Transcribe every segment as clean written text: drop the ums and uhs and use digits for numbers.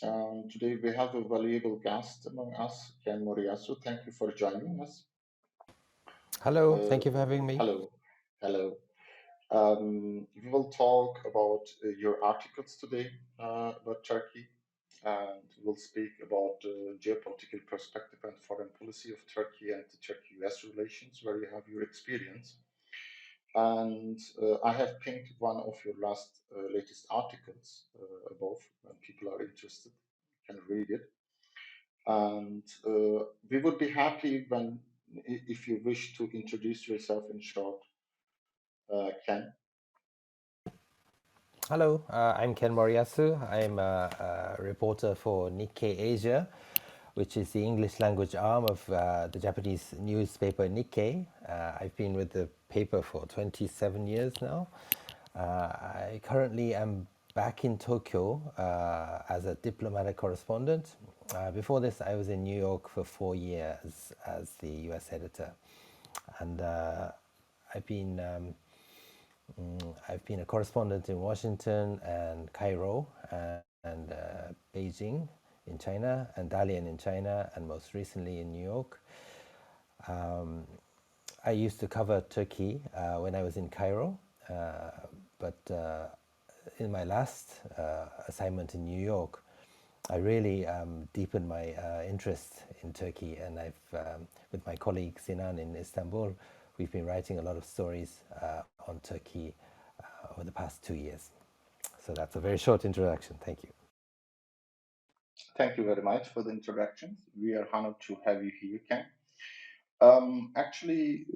Today we have a valuable guest among us, Ken Moriyasu. Thank you for joining us. Hello, thank you for having me. Hello, hello. We will talk about your articles today about Turkey, and we'll speak about the geopolitical perspective and foreign policy of Turkey and the Turkey-US relations, where you have your experience. And I have pinned one of your latest articles above, when people are interested, can read it. And we would be happy if you wish to introduce yourself in short, Ken. Hello, I'm Ken Moriyasu. I'm a reporter for Nikkei Asia, which is the English language arm of the Japanese newspaper Nikkei. I've been with the paper for 27 years now. I currently am back in Tokyo as a diplomatic correspondent. Before this, I was in New York for 4 years as the US editor. And I've been I've been a correspondent in Washington and Cairo and Beijing in China and Dalian in China and most recently in New York. I used to cover Turkey when I was in Cairo, but in my last assignment in New York, I really deepened my interest in Turkey, and with my colleague Sinan in Istanbul, we've been writing a lot of stories on Turkey over the past 2 years. So that's a very short introduction. Thank you. Thank you very much for the introduction. We are honored to have you here, Ken. Actually,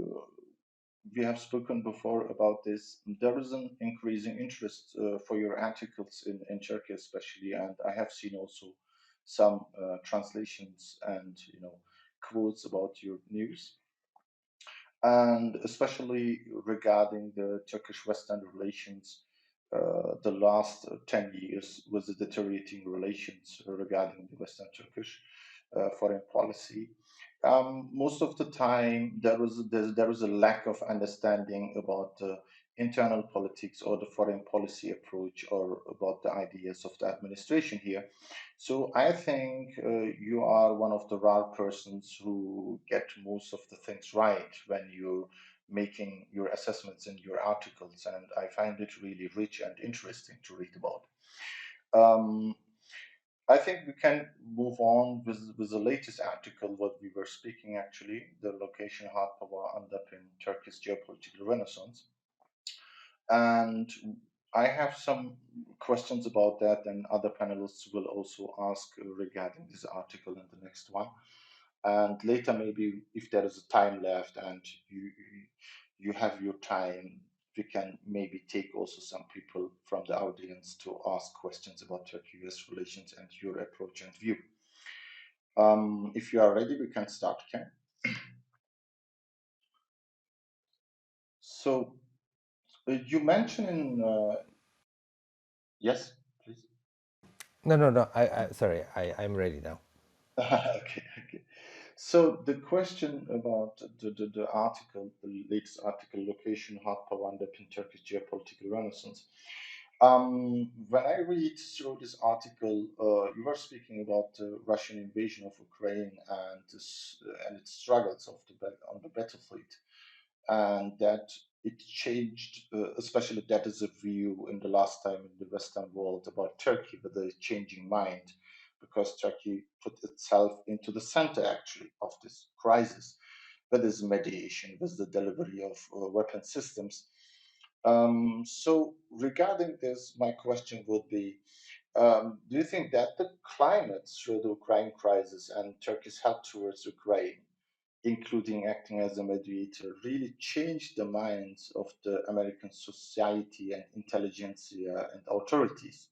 we have spoken before about this. There is an increasing interest for your articles in Turkey, especially, and I have seen also some translations and quotes about your news, and especially regarding the Turkish-Western relations. The last 10 years was the deteriorating relations regarding the Western Turkish foreign policy. Most of the time, there was a lack of understanding about the internal politics or the foreign policy approach or about the ideas of the administration here. So I think you are one of the rare persons who get most of the things right when you're making your assessments in your articles, and I find it really rich and interesting to read about. Um, I think we can move on with the latest article, what we were speaking actually, the location hard power underpin Turkey's geopolitical renaissance. And I have some questions about that, and other panelists will also ask regarding this article in the next one. And later, maybe if there is a time left and you have your time, we can maybe take also some people from the audience to ask questions about Turkey-US relations and your approach and view. If you are ready, we can start, Ken. So you mentioned in yes, please. No. Sorry, I'm ready now. Okay, okay. So the question about the article, the latest article, location hard power underpin Turkish geopolitical renaissance. When I read through this article, you were speaking about the Russian invasion of Ukraine and and its struggles on the battlefield, and that it changed, especially that is a view in the last time in the Western world about Turkey with a changing mind, because Turkey put itself into the center actually of this crisis, with its mediation, with the delivery of weapon systems. So regarding this, my question would be, do you think that the climate through the Ukraine crisis and Turkey's help towards Ukraine, including acting as a mediator, really changed the minds of the American society and intelligentsia and authorities?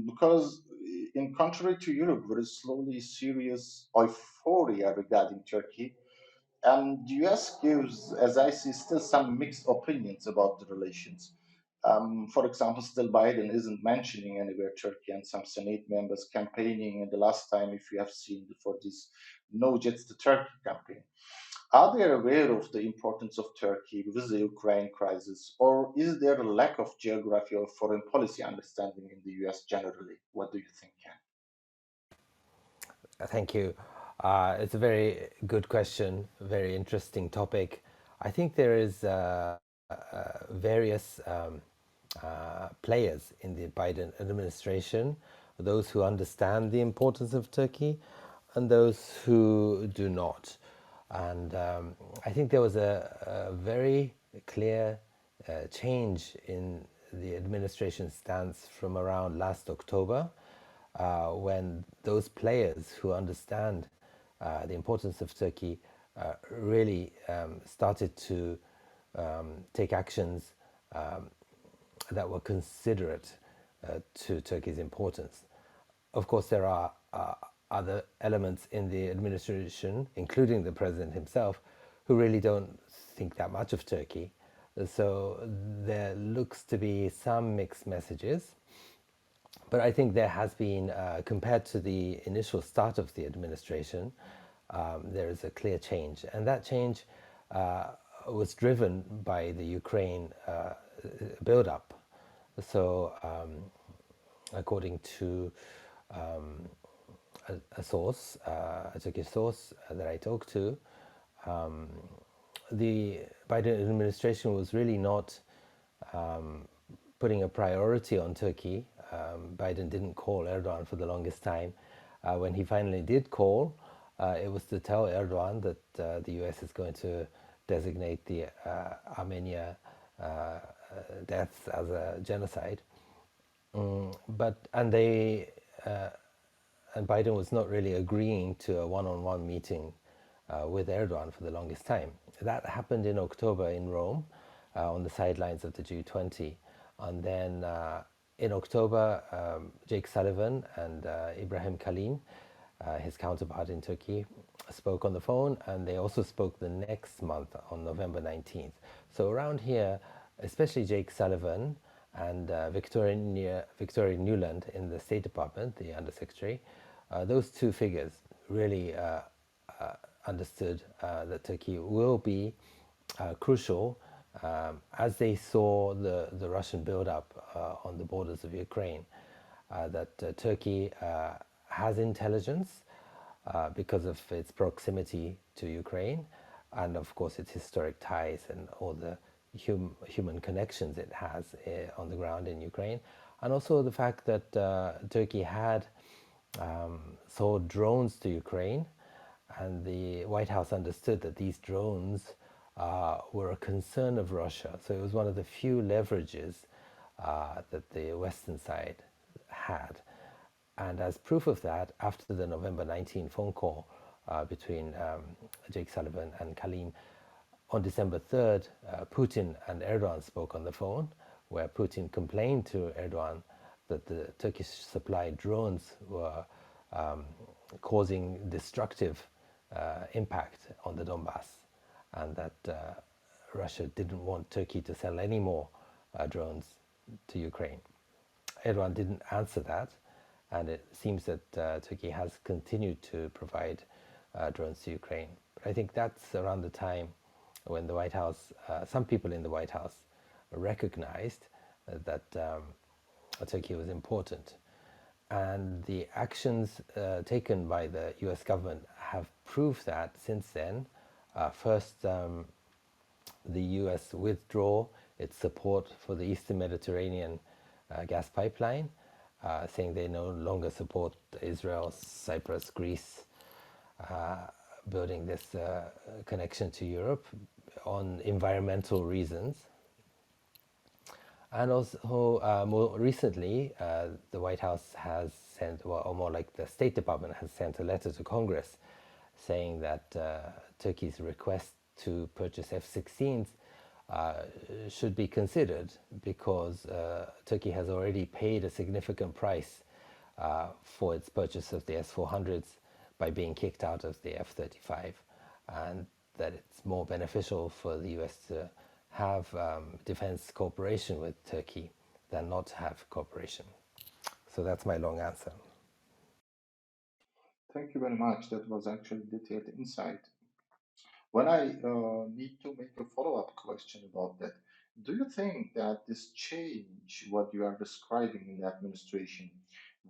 Because, in contrary to Europe, there is slowly serious euphoria regarding Turkey, and the US gives, as I see, still some mixed opinions about the relations. For example, still Biden isn't mentioning anywhere Turkey, and some Senate members campaigning. And the last time, if you have seen for this No Jets to Turkey campaign, are they aware of the importance of Turkey with the Ukraine crisis, or is there a lack of geography or foreign policy understanding in the US generally? What do you think, Ken? Thank you. It's a very good question, very interesting topic. I think there is various players in the Biden administration, those who understand the importance of Turkey and those who do not. And I think there was a very clear change in the administration stance from around last October, when those players who understand the importance of Turkey really started to take actions that were considerate to Turkey's importance. Of course, there are other elements in the administration, including the president himself, who really don't think that much of Turkey. So there looks to be some mixed messages. But I think there has been, compared to the initial start of the administration, there is a clear change. And that change was driven by the Ukraine build-up. So, according to a source, a Turkish source that I talked to, the Biden administration was really not putting a priority on Turkey. Biden didn't call Erdogan for the longest time. When he finally did call, it was to tell Erdogan that the US is going to designate the Armenia deaths as a genocide. And Biden was not really agreeing to a one-on-one meeting with Erdogan for the longest time. That happened in October in Rome, on the sidelines of the G20. And then in October, Jake Sullivan and Ibrahim Kalin, his counterpart in Turkey, spoke on the phone, and they also spoke the next month on November 19th. So around here, especially Jake Sullivan and Victoria Nuland in the State Department, the Undersecretary, those two figures really understood that Turkey will be crucial, as they saw the Russian build-up on the borders of Ukraine, that Turkey has intelligence because of its proximity to Ukraine, and of course its historic ties and all the human connections it has on the ground in Ukraine, and also the fact that Turkey had sold drones to Ukraine, and the White House understood that these drones were a concern of Russia. So it was one of the few leverages that the Western side had. And as proof of that, after the November 19 phone call between Jake Sullivan and Kalin, on December 3rd, Putin and Erdogan spoke on the phone, where Putin complained to Erdogan that the Turkish supplied drones were causing destructive impact on the Donbass, and that Russia didn't want Turkey to sell any more drones to Ukraine. Erdogan didn't answer that, and it seems that Turkey has continued to provide drones to Ukraine. But I think that's around the time when the White House, some people in the White House, recognized that Turkey was important. And the actions taken by the US government have proved that since then. First, the US withdraw its support for the Eastern Mediterranean gas pipeline, saying they no longer support Israel, Cyprus, Greece, building this connection to Europe on environmental reasons. And also, more recently, the White House has sent, well, or more like the State Department has sent a letter to Congress saying that Turkey's request to purchase F-16s should be considered, because Turkey has already paid a significant price for its purchase of the S-400s by being kicked out of the F-35, and that it's more beneficial for the US to have defense cooperation with Turkey than not have cooperation. So that's my long answer. Thank you very much. That was actually detailed insight. When I need to make a follow-up question about that, do you think that this change, what you are describing in the administration,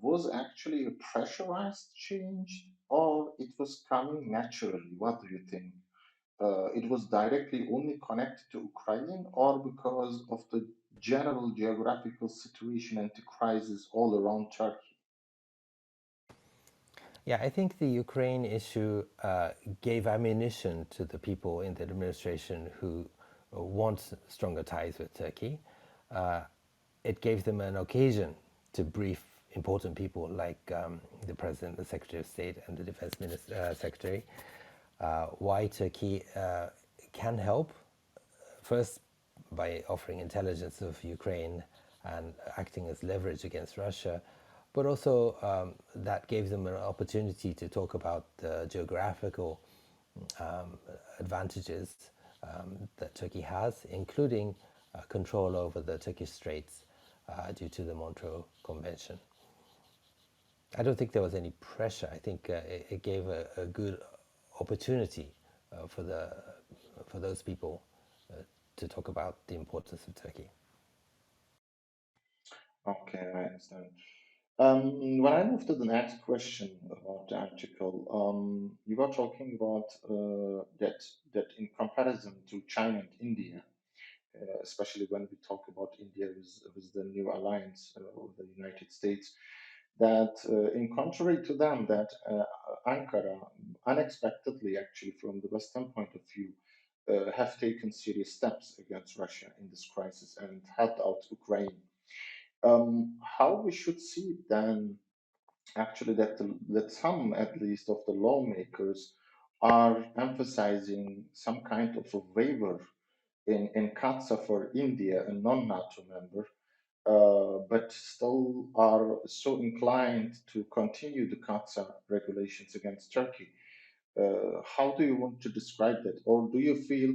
was actually a pressurized change, or it was coming naturally? What do you think? It was directly only connected to Ukraine, or because of the general geographical situation and the crisis all around Turkey? Yeah, I think the Ukraine issue gave ammunition to the people in the administration who want stronger ties with Turkey. Uh, it gave them an occasion to brief important people like the President, the Secretary of State, and the Defense Secretary why Turkey can help, first by offering intelligence of Ukraine and acting as leverage against Russia, but also that gave them an opportunity to talk about the geographical advantages that Turkey has, including control over the Turkish Straits due to the Montreux Convention. I don't think there was any pressure. I think it gave a good opportunity for those people to talk about the importance of Turkey. Okay, I understand. When I move to the next question about the article, you were talking about that in comparison to China and India, especially when we talk about India with the new alliance with the United States, that in contrary to them, that Ankara unexpectedly, actually from the Western point of view, have taken serious steps against Russia in this crisis and helped out Ukraine. How we should see it then, actually, that some at least of the lawmakers are emphasizing some kind of a waiver in CAATSA for India, a non-NATO member, but still are so inclined to continue the CAATSA regulations against Turkey. How do you want to describe that? Or do you feel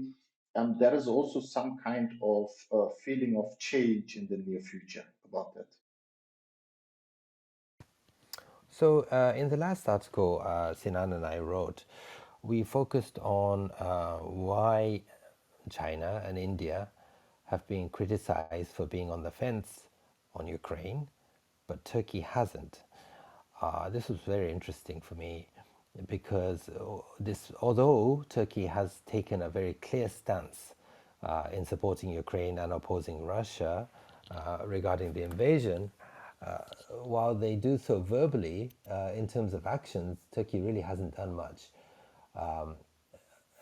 there is also some kind of feeling of change in the near future about that? So in the last article Sinan and I wrote, we focused on why China and India have been criticized for being on the fence on Ukraine, but Turkey hasn't. This was very interesting for me because although Turkey has taken a very clear stance in supporting Ukraine and opposing Russia regarding the invasion, while they do so verbally, in terms of actions, Turkey really hasn't done much.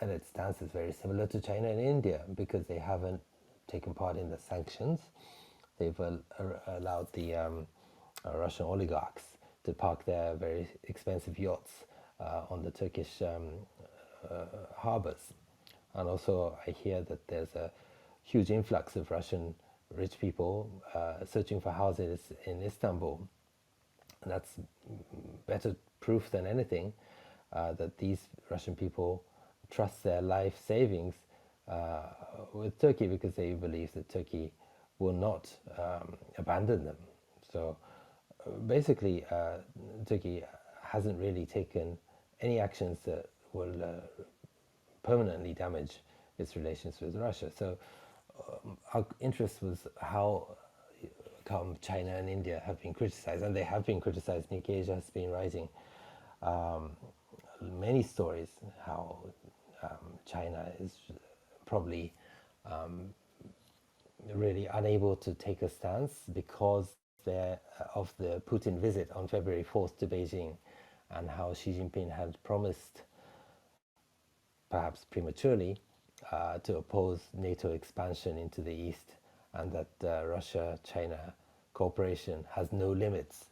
And its stance is very similar to China and India because they haven't taken part in the sanctions. They've allowed the Russian oligarchs to park their very expensive yachts on the Turkish harbors. And also, I hear that there's a huge influx of Russian rich people searching for houses in Istanbul. And that's better proof than anything that these Russian people trust their life savings with Turkey because they believe that Turkey will not abandon them. So basically, Turkey hasn't really taken any actions that will permanently damage its relations with Russia. So our interest was how come China and India have been criticized, and they have been criticized. Nikkei Asia has been writing many stories how China is probably really unable to take a stance because of the Putin visit on February 4th to Beijing, and how Xi Jinping had promised, perhaps prematurely, to oppose NATO expansion into the east, and that Russia-China cooperation has no limits.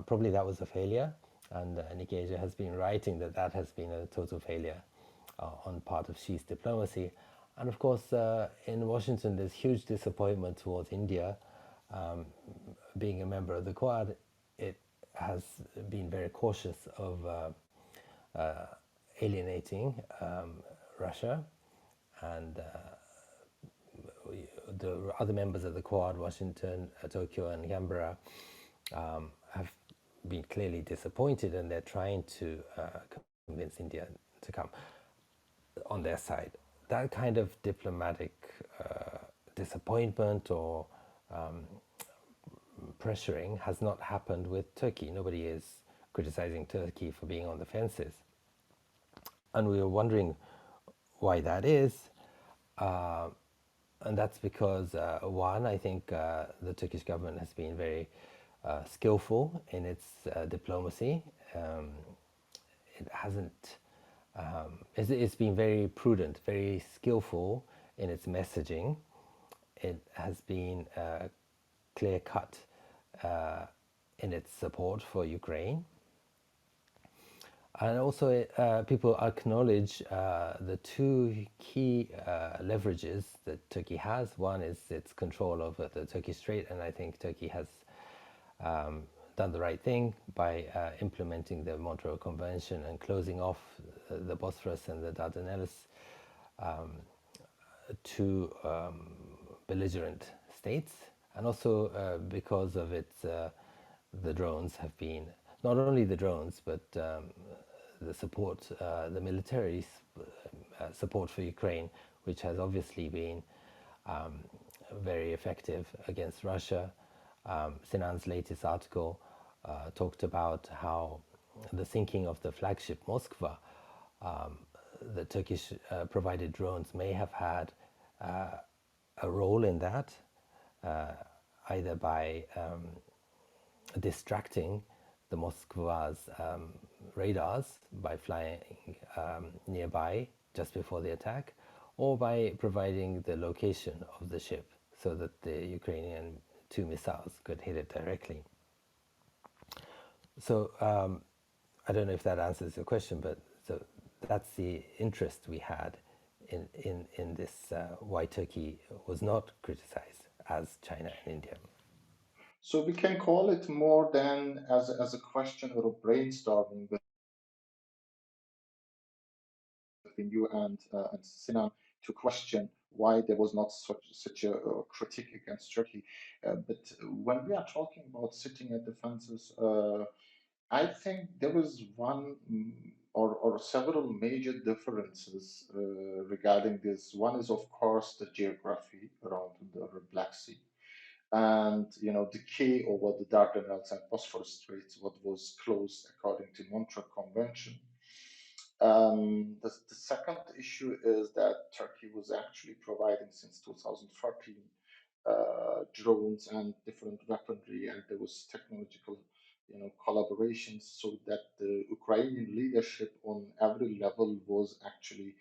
Probably that was a failure, and Nikkei Asia has been writing that that has been a total failure on part of Xi's diplomacy. And of course, in Washington, there's huge disappointment towards India. Being a member of the Quad, it has been very cautious of alienating Russia, and the other members of the Quad, Washington, Tokyo, and Canberra, have been clearly disappointed, and they're trying to convince India to come on their side. That kind of diplomatic disappointment or pressuring has not happened with Turkey. Nobody is criticizing Turkey for being on the fences. And we were wondering why that is. And that's because, one, I think the Turkish government has been very skillful in its diplomacy. It hasn't, it's been very prudent, very skillful in its messaging. It has been clear cut in its support for Ukraine. And also, people acknowledge the two key leverages that Turkey has. One is its control over the Turkish Strait, and I think Turkey has done the right thing by implementing the Montreux Convention and closing off the Bosphorus and the Dardanelles to belligerent states. And also because of its, the drones have been, not only the drones, but the support, the military support for Ukraine, which has obviously been very effective against Russia. Sinan's latest article talked about how the sinking of the flagship Moskva, the Turkish provided drones may have had a role in that, either by distracting the Moskva's radars by flying nearby just before the attack, or by providing the location of the ship so that the Ukrainian two missiles could hit it directly. So I don't know if that answers your question, but so that's the interest we had in this, why Turkey was not criticized as China and India. So we can call it more than as a question or a brainstorming between you and Sinan to question why there was not such a critique against Turkey. But when we are talking about sitting at the fences, I think there was one or several major differences regarding this. One is, of course, the geography around the Black Sea, and the key over the Dardanelles and Bosphorus Straits, what was closed according to Montreux Convention. The second issue is that Turkey was actually providing since 2014 drones and different weaponry, and there was technological collaborations, so that the Ukrainian leadership on every level was actually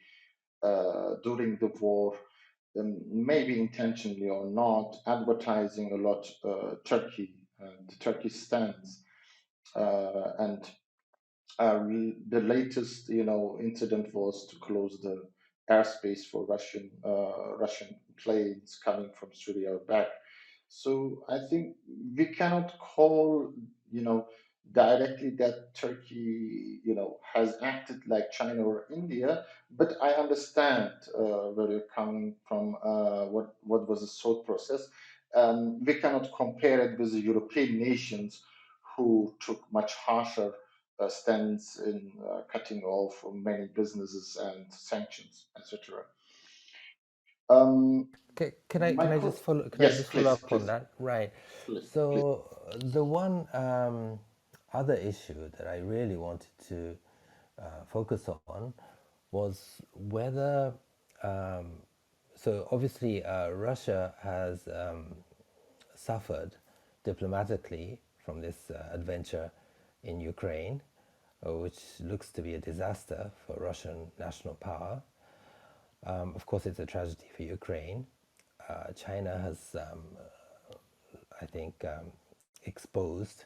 during the war, maybe intentionally or not, advertising a lot Turkey, the Turkish stance, and the latest, incident was to close the airspace for Russian planes coming from Syria back. So I think we cannot call, directly that Turkey, has acted like China or India. But I understand where you're coming from. What was the thought process? We cannot compare it with the European nations who took much harsher stance in cutting off many businesses and sanctions, etc. Can I just follow? Can I Yes, just follow please, up on please, that? Right. please. So the one other issue that I really wanted to focus on was whether. So obviously, Russia has suffered diplomatically from this adventure in Ukraine, which looks to be a disaster for Russian national power. Of course, it's a tragedy for Ukraine. China has, I think, exposed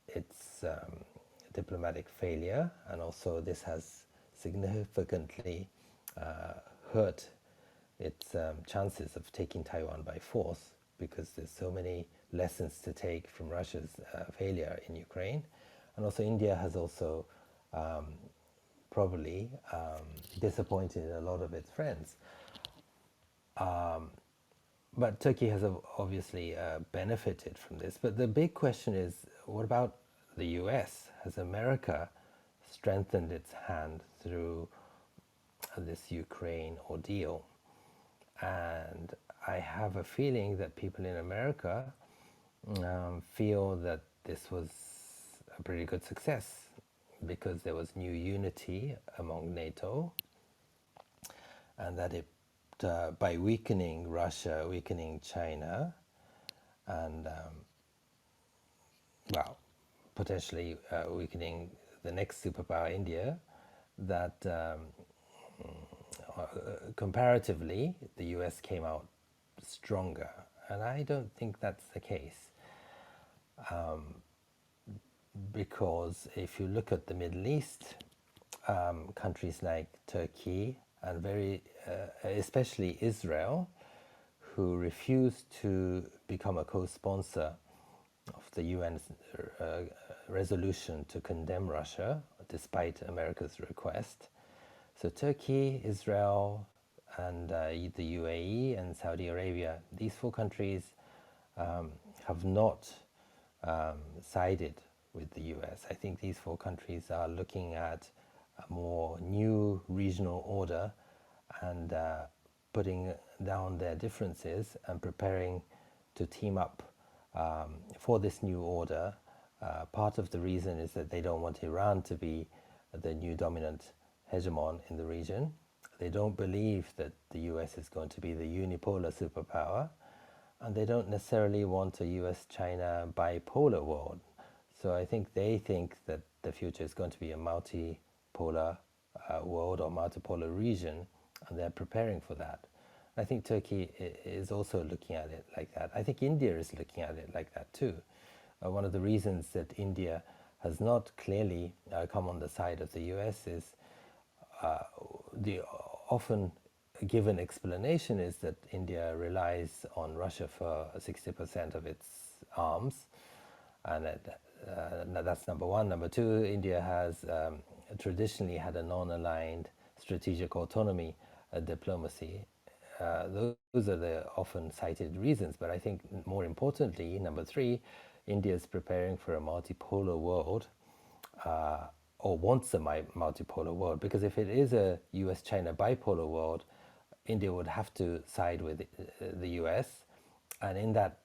its diplomatic failure, and also this has significantly hurt its chances of taking Taiwan by force, because there's so many lessons to take from Russia's failure in Ukraine. And also India has also probably disappointed a lot of its friends. But Turkey has obviously benefited from this. But the big question is, what about the US? Has America strengthened its hand through this Ukraine ordeal? And I have a feeling that people in America feel that this was a pretty good success because there was new unity among NATO, and that it by weakening Russia, weakening China, and well, potentially weakening the next superpower, India, that comparatively the US came out stronger. And I don't think that's the case because if you look at the Middle East, countries like Turkey and especially Israel, who refused to become a co-sponsor of the UN resolution to condemn Russia, despite America's request. So Turkey, Israel, and the UAE and Saudi Arabia, these four countries have not sided with the US. I think these four countries are looking at a more new regional order and putting down their differences and preparing to team up for this new order. Part of the reason is that they don't want Iran to be the new dominant hegemon in the region. They don't believe that the US is going to be the unipolar superpower, and they don't necessarily want a US-China bipolar world. So I think they think that the future is going to be a multipolar world or multipolar region, and they're preparing for that. I think Turkey is also looking at it like that. I think India is looking at it like that too. One of the reasons that India has not clearly come on the side of the US is the often given explanation is that India relies on Russia for 60% of its arms, and that's number one. Number two, India has traditionally had a non-aligned strategic autonomy diplomacy. Those are the often cited reasons, but I think more importantly, number three, India is preparing for a multipolar world, or wants a multipolar world, because if it is a US-China bipolar world, India would have to side with the US, and in that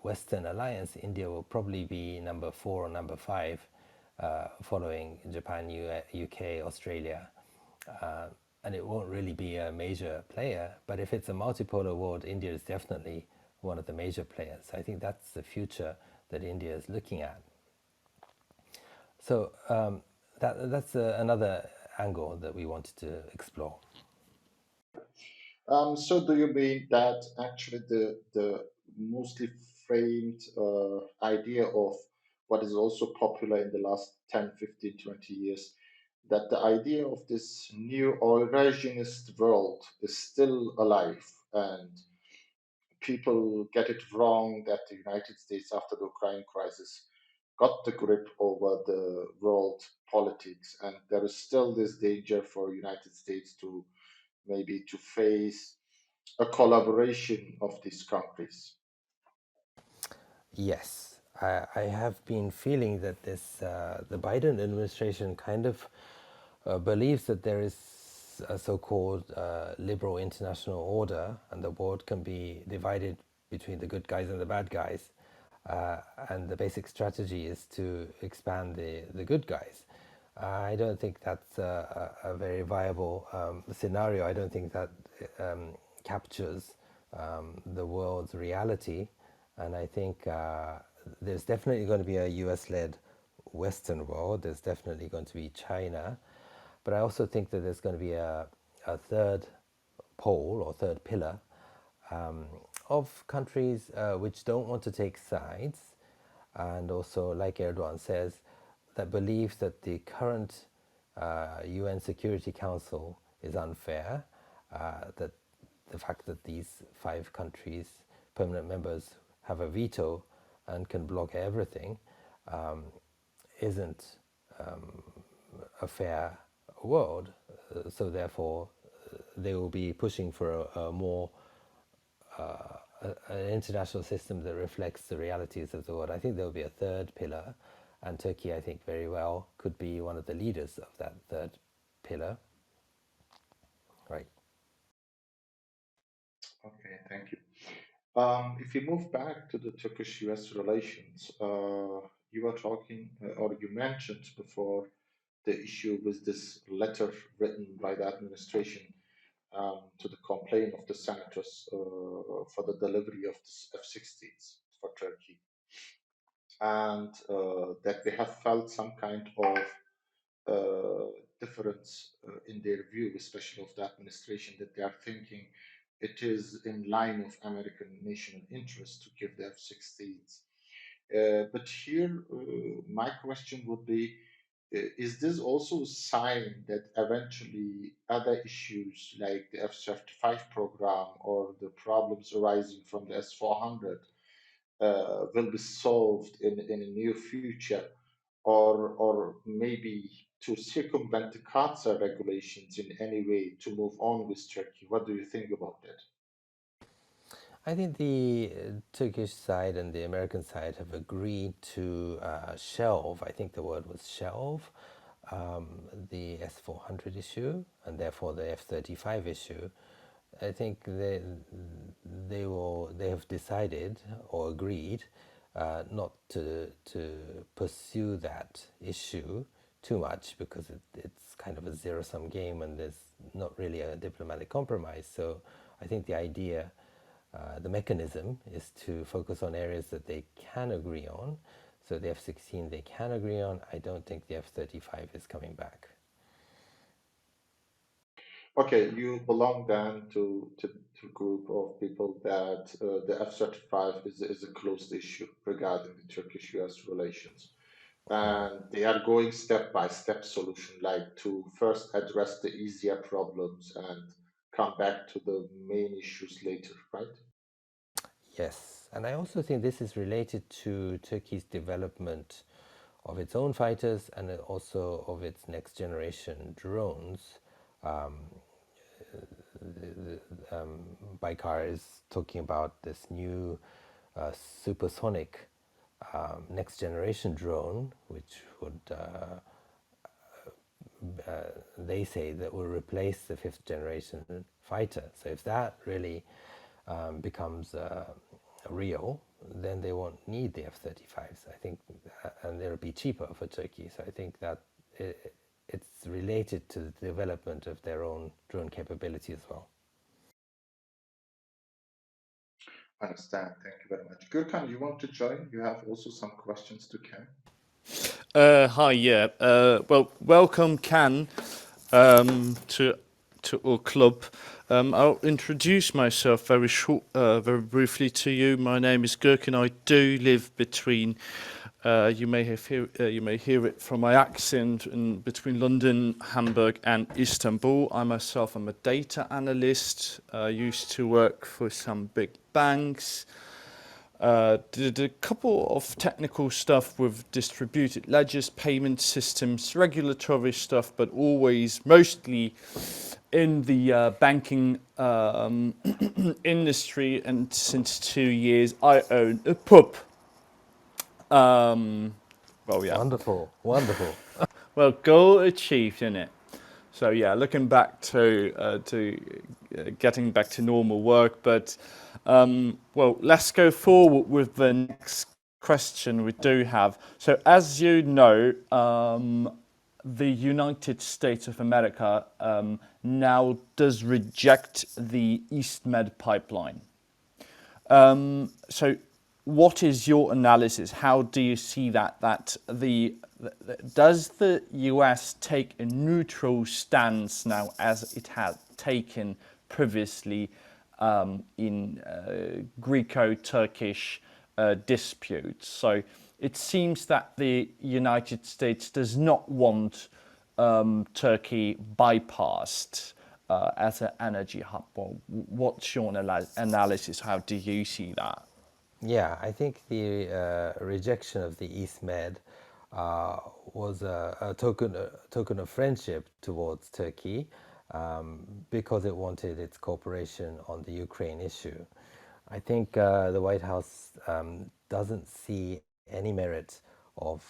Western alliance, India will probably be number 4 or number 5, following Japan, UK, Australia, and it won't really be a major player. But if it's a multipolar world, India is definitely one of the major players. I think that's the future that India is looking at. So that's another angle that we wanted to explore. So do you mean that actually the mostly framed idea of what is also popular in the last 10, 15, 20 years, that the idea of this new Eurasianist world is still alive, and people get it wrong that the United States, after the Ukraine crisis, got the grip over the world politics, and there is still this danger for United States to maybe to face a collaboration of these countries. Yes, I have been feeling that the Biden administration kind of believes that there is a so-called liberal international order, and the world can be divided between the good guys and the bad guys. And the basic strategy is to expand the good guys. I don't think that's a very viable scenario. I don't think that captures the world's reality. And I think there's definitely going to be a US-led Western world. There's definitely going to be China. But I also think that there's going to be a third pole or third pillar of countries which don't want to take sides, and also, like Erdogan says, that believes that the current UN Security Council is unfair, that the fact that these 5 countries, permanent members, have a veto and can block everything isn't a fair world. So therefore, they will be pushing for a more an international system that reflects the realities of the world. I think there will be a third pillar, and Turkey, I think, very well could be one of the leaders of that third pillar. Right. Okay, thank you. If you move back to the Turkish-US relations, you were talking or you mentioned before the issue with this letter written by the administration to the complaint of the senators for the delivery of the F-16s for Turkey, and that they have felt some kind of difference in their view, especially of the administration, that they are thinking it is in line of American national interest to give the F-16s. But here, my question would be, is this also a sign that eventually other issues like the F-35 program or the problems arising from the S-400 will be solved in a near future, or maybe to circumvent the CAATSA regulations in any way to move on with Turkey? What do you think about that? I think the Turkish side and the American side have agreed to shelve, I think the word was shelve, the S-400 issue and therefore the F-35 issue. I think they have decided or agreed not to pursue that issue too much, because it's kind of a zero-sum game and there's not really a diplomatic compromise. So I think the idea, the mechanism is to focus on areas that they can agree on. So the F-16 they can agree on. I don't think the F-35 is coming back. Okay, you belong then to a group of people that the F-35 is a closed issue regarding the Turkish-US relations. And they are going step by step solution, like to first address the easier problems and come back to the main issues later, right? Yes, and I also think this is related to Turkey's development of its own fighters and also of its next generation drones. Baykar is talking about this new supersonic next generation drone, which would, they say, that will replace the fifth generation fighter. So if that really becomes real, then they won't need the F-35s, I think, and they'll be cheaper for Turkey. So I think that it's related to the development of their own drone capability as well. Understand. Thank you very much. Gürkan, you want to join? You have also some questions to Ken. Hi, yeah. Well, welcome, Ken, to our club. I'll introduce myself very briefly to you. My name is Gürkan. I do live between. You may hear it from my accent, between London, Hamburg, and Istanbul. I myself am a data analyst. I used to work for some big banks. Did a couple of technical stuff with distributed ledgers, payment systems, regulatory stuff, but always mostly in the banking industry. And since 2 years, I own a pub. Well, yeah. Wonderful, wonderful. Well, goal achieved, isn't it? So yeah, looking back to getting back to normal work, but well, let's go forward with the next question we do have. So as you know, the United States of America now does reject the EastMed pipeline. So what is your analysis? How do you see that does the US take a neutral stance now, as it had taken previously in Greco-Turkish disputes? So it seems that the United States does not want Turkey bypassed as an energy hub. Well, what's your analysis? How do you see that? Yeah, I think the rejection of the EastMed was a token of friendship towards Turkey, because it wanted its cooperation on the Ukraine issue. I think the White House doesn't see any merit of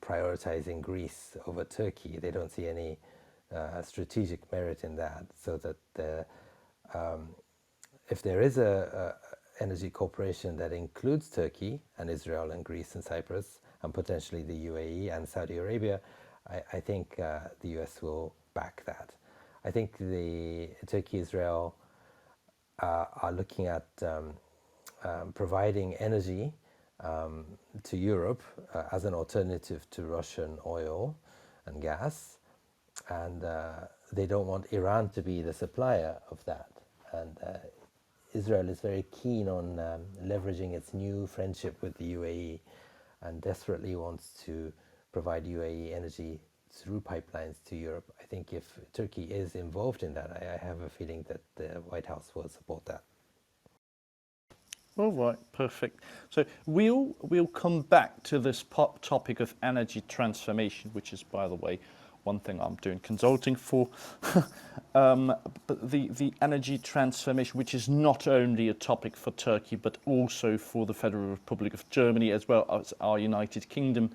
prioritizing Greece over Turkey. They don't see any strategic merit in that, so that if there is energy cooperation that includes Turkey and Israel and Greece and Cyprus and potentially the UAE and Saudi Arabia, I think the US will back that. I think the Turkey, Israel are looking at providing energy to Europe as an alternative to Russian oil and gas, and they don't want Iran to be the supplier of that. And Israel is very keen on leveraging its new friendship with the UAE and desperately wants to provide UAE energy through pipelines to Europe. I think if Turkey is involved in that, I have a feeling that the White House will support that. All right, perfect. So we'll come back to this topic of energy transformation, which is, by the way, one thing I'm doing consulting for. But the energy transformation, which is not only a topic for Turkey, but also for the Federal Republic of Germany, as well as our United Kingdom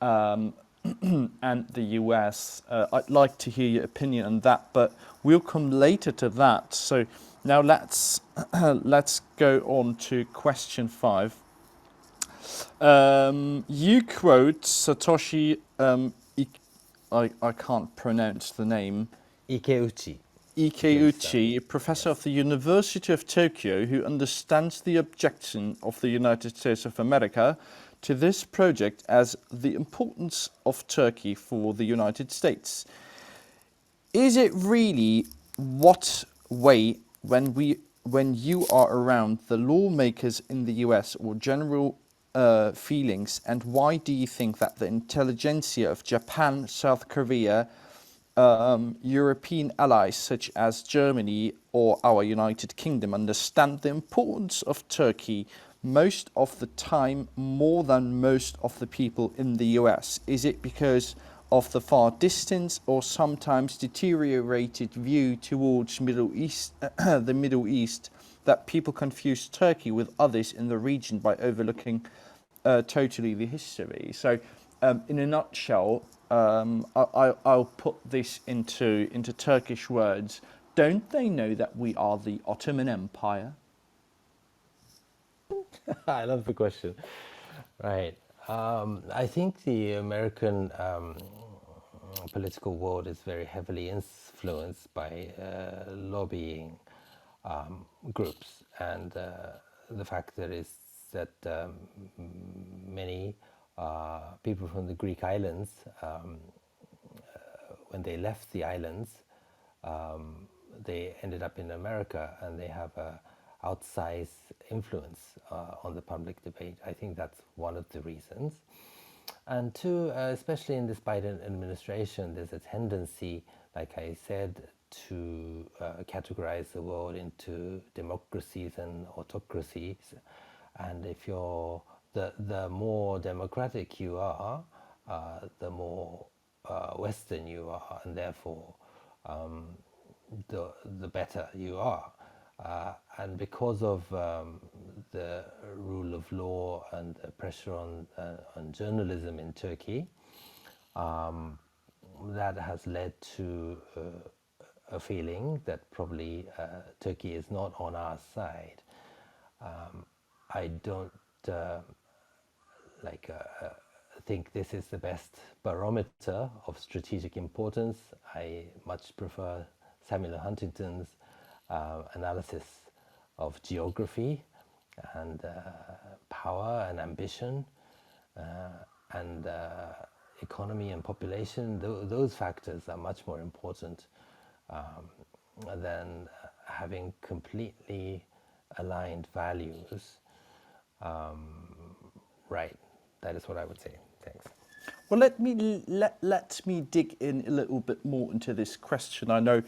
and the US. I'd like to hear your opinion on that, but we'll come later to that. So now let's go on to question 5. You quote Satoshi, I can't pronounce the name. Ikeuchi. Ikeuchi, a professor of the University of Tokyo, who understands the objection of the United States of America to this project as the importance of Turkey for the United States. Is it really what way when you are around the lawmakers in the US or general feelings, and why do you think that the intelligentsia of Japan, South Korea, European allies such as Germany or our United Kingdom understand the importance of Turkey most of the time more than most of the people in the US? Is it because of the far distance or sometimes deteriorated view towards the Middle East that people confuse Turkey with others in the region by overlooking totally the history? So in a nutshell, I'll put this into Turkish words. Don't they know that we are the Ottoman Empire? I love the question. Right. I think the American political world is very heavily influenced by lobbying groups, and the fact that is that many people from the Greek islands, when they left the islands, they ended up in America, and they have a outsized influence on the public debate. I think that's one of the reasons. And two, especially in this Biden administration, there's a tendency, like I said, to categorize the world into democracies and autocracies. And if you're the more democratic you are, the more Western you are, and therefore the better you are. And because of the rule of law and the pressure on journalism in Turkey, that has led to a feeling that probably Turkey is not on our side. I don't think this is the best barometer of strategic importance. I much prefer Samuel Huntington's analysis of geography and power and ambition and economy and population. Those factors are much more important than having completely aligned values. Right, that is what I would say. Thanks. Well, let me dig in a little bit more into this question. I know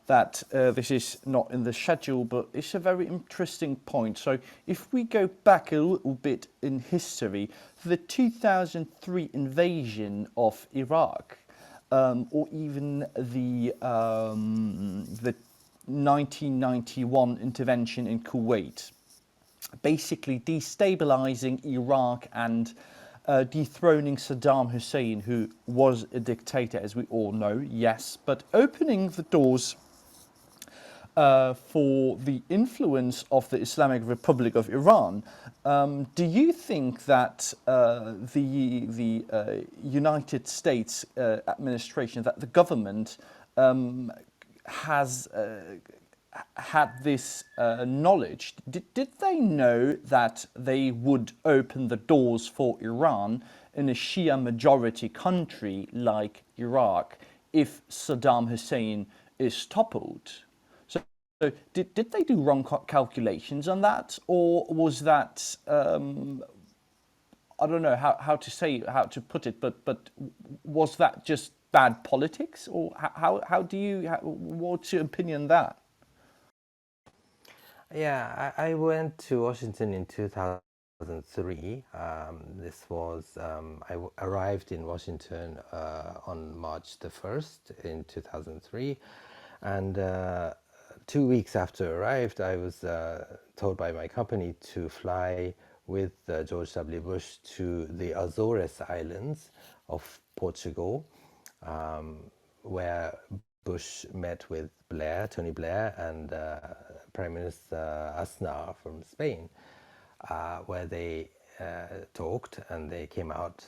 that this is not in the schedule, but it's a very interesting point. So if we go back a little bit in history, the 2003 invasion of Iraq, or even the 1991 intervention in Kuwait, basically destabilizing Iraq and dethroning Saddam Hussein, who was a dictator, as we all know, yes, but opening the doors for the influence of the Islamic Republic of Iran. Do you think that the United States administration, that the government has had this knowledge? Did they know that they would open the doors for Iran in a Shia majority country like Iraq if Saddam Hussein is toppled? So did they do wrong calculations on that, or was that I don't know how to put it, but was that just bad politics, or how do you what's your opinion on that? Yeah, I went to Washington in 2003. This was, arrived in Washington on March the 1st in 2003. And 2 weeks after I arrived, I was told by my company to fly with George W. Bush to the Azores Islands of Portugal, where Bush met with Tony Blair, and Prime Minister Aznar from Spain, where they talked, and they came out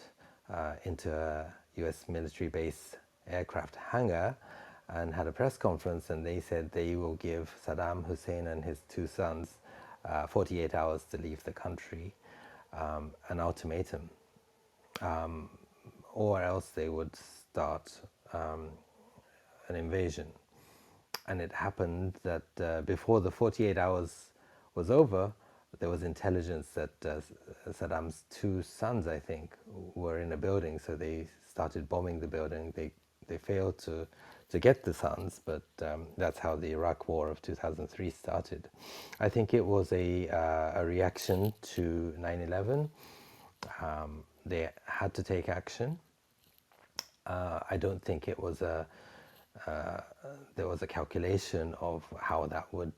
into a US military base aircraft hangar and had a press conference, and they said they will give Saddam Hussein and his two sons 48 hours to leave the country, an ultimatum, or else they would start an invasion. And it happened that before the 48 hours was over, there was intelligence that Saddam's two sons, I think, were in a building, so they started bombing the building. They failed to get the sons, but that's how the Iraq War of 2003 started. I think it was a reaction to 9/11. They had to take action. I don't think it was there was a calculation of how that would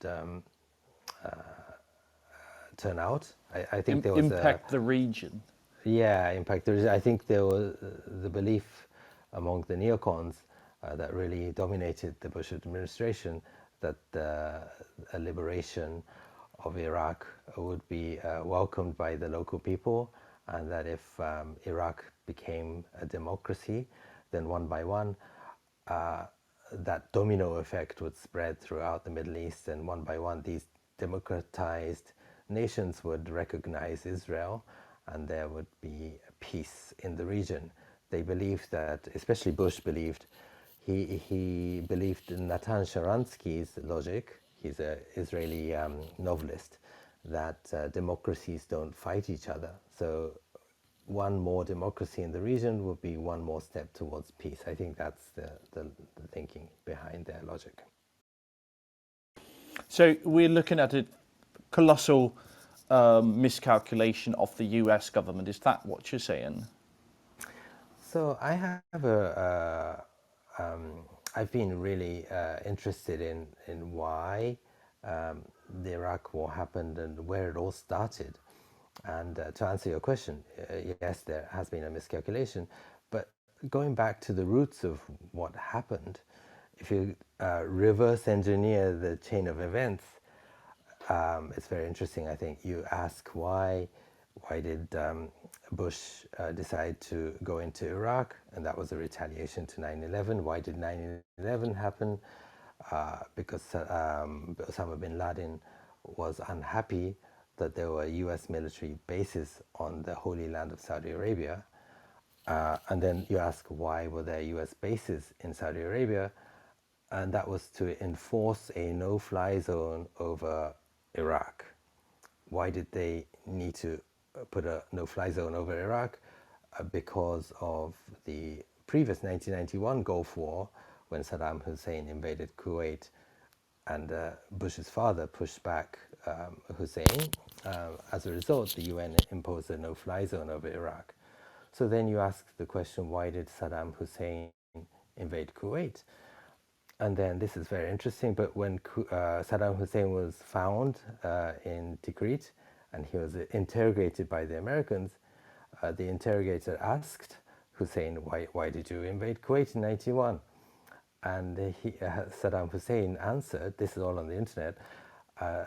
turn out. I think there was impact the region. Yeah, impact the region. I think there was the belief among the neocons that really dominated the Bush administration that a liberation of Iraq would be welcomed by the local people, and that if Iraq became a democracy, then one by one that domino effect would spread throughout the Middle East, and one by one these democratized nations would recognize Israel, and there would be peace in the region. They believed that, especially Bush believed, he believed in Natan Sharansky's logic. He's an Israeli novelist, that democracies don't fight each other. So one more democracy in the region would be one more step towards peace. I think that's the thinking behind their logic. So we're looking at a colossal miscalculation of the US government. Is that what you're saying? So I have I've been really interested in why the Iraq War happened and where it all started. And to answer your question, yes, there has been a miscalculation, but going back to the roots of what happened, if you reverse engineer the chain of events, it's very interesting. I think you ask why did Bush decide to go into Iraq, and that was a retaliation to 9/11. Why did 9/11 happen? Because Osama bin Laden was unhappy that there were US military bases on the Holy Land of Saudi Arabia. And then you ask, why were there US bases in Saudi Arabia? And that was to enforce a no-fly zone over Iraq. Why did they need to put a no-fly zone over Iraq? Because of the previous 1991 Gulf War, when Saddam Hussein invaded Kuwait, and Bush's father pushed back Hussein. As a result, the UN imposed a no-fly zone over Iraq. So then you ask the question, why did Saddam Hussein invade Kuwait? And then this is very interesting, but when Saddam Hussein was found in Tikrit and he was interrogated by the Americans, the interrogator asked Hussein, why did you invade Kuwait in 91? And Saddam Hussein answered, this is all on the internet,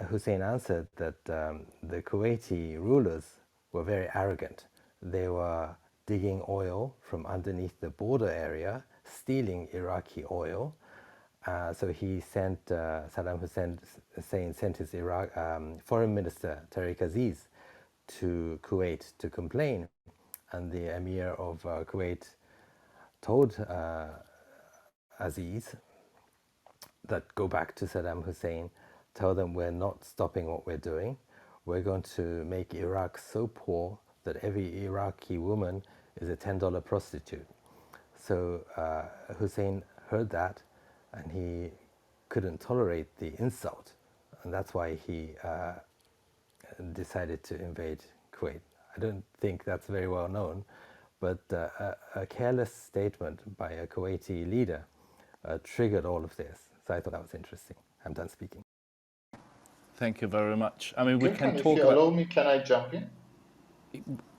Hussein answered that the Kuwaiti rulers were very arrogant. They were digging oil from underneath the border area, stealing Iraqi oil. So he sent, Saddam Hussein sent his foreign minister, Tariq Aziz, to Kuwait to complain. And the emir of Kuwait told Aziz that go back to Saddam Hussein, tell them we're not stopping what we're doing. We're going to make Iraq so poor that every Iraqi woman is a $10 prostitute. So Hussein heard that and he couldn't tolerate the insult. And that's why he decided to invade Kuwait. I don't think that's very well known, but a careless statement by a Kuwaiti leader triggered all of this. So I thought that was interesting. I'm done speaking. Thank you very much. I mean, we can Gürkan, if talk you about. allow me, can I jump in?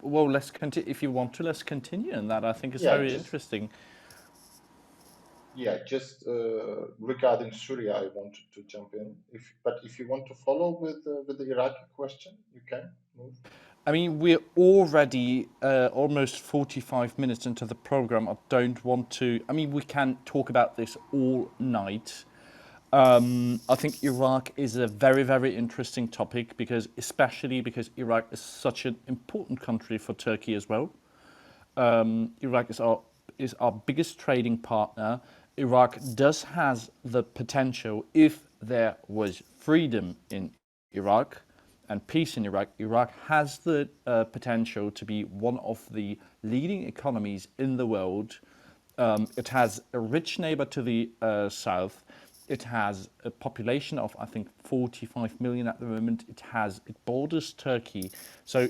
Well, let's continue. If you want to, let's continue, and that I think is very interesting. Yeah, just regarding Syria, I wanted to jump in. But if you want to follow with the Iraqi question, you can move. I mean, we're already almost 45 minutes into the program. I don't want to. I mean, we can talk about this all night. I think Iraq is a very, very interesting topic especially because Iraq is such an important country for Turkey as well. Iraq is our biggest trading partner. Iraq does has the potential, if there was freedom in Iraq and peace in Iraq, Iraq has the potential to be one of the leading economies in the world. It has a rich neighbor to the south. It has a population of, I think, 45 million at the moment. It borders Turkey. So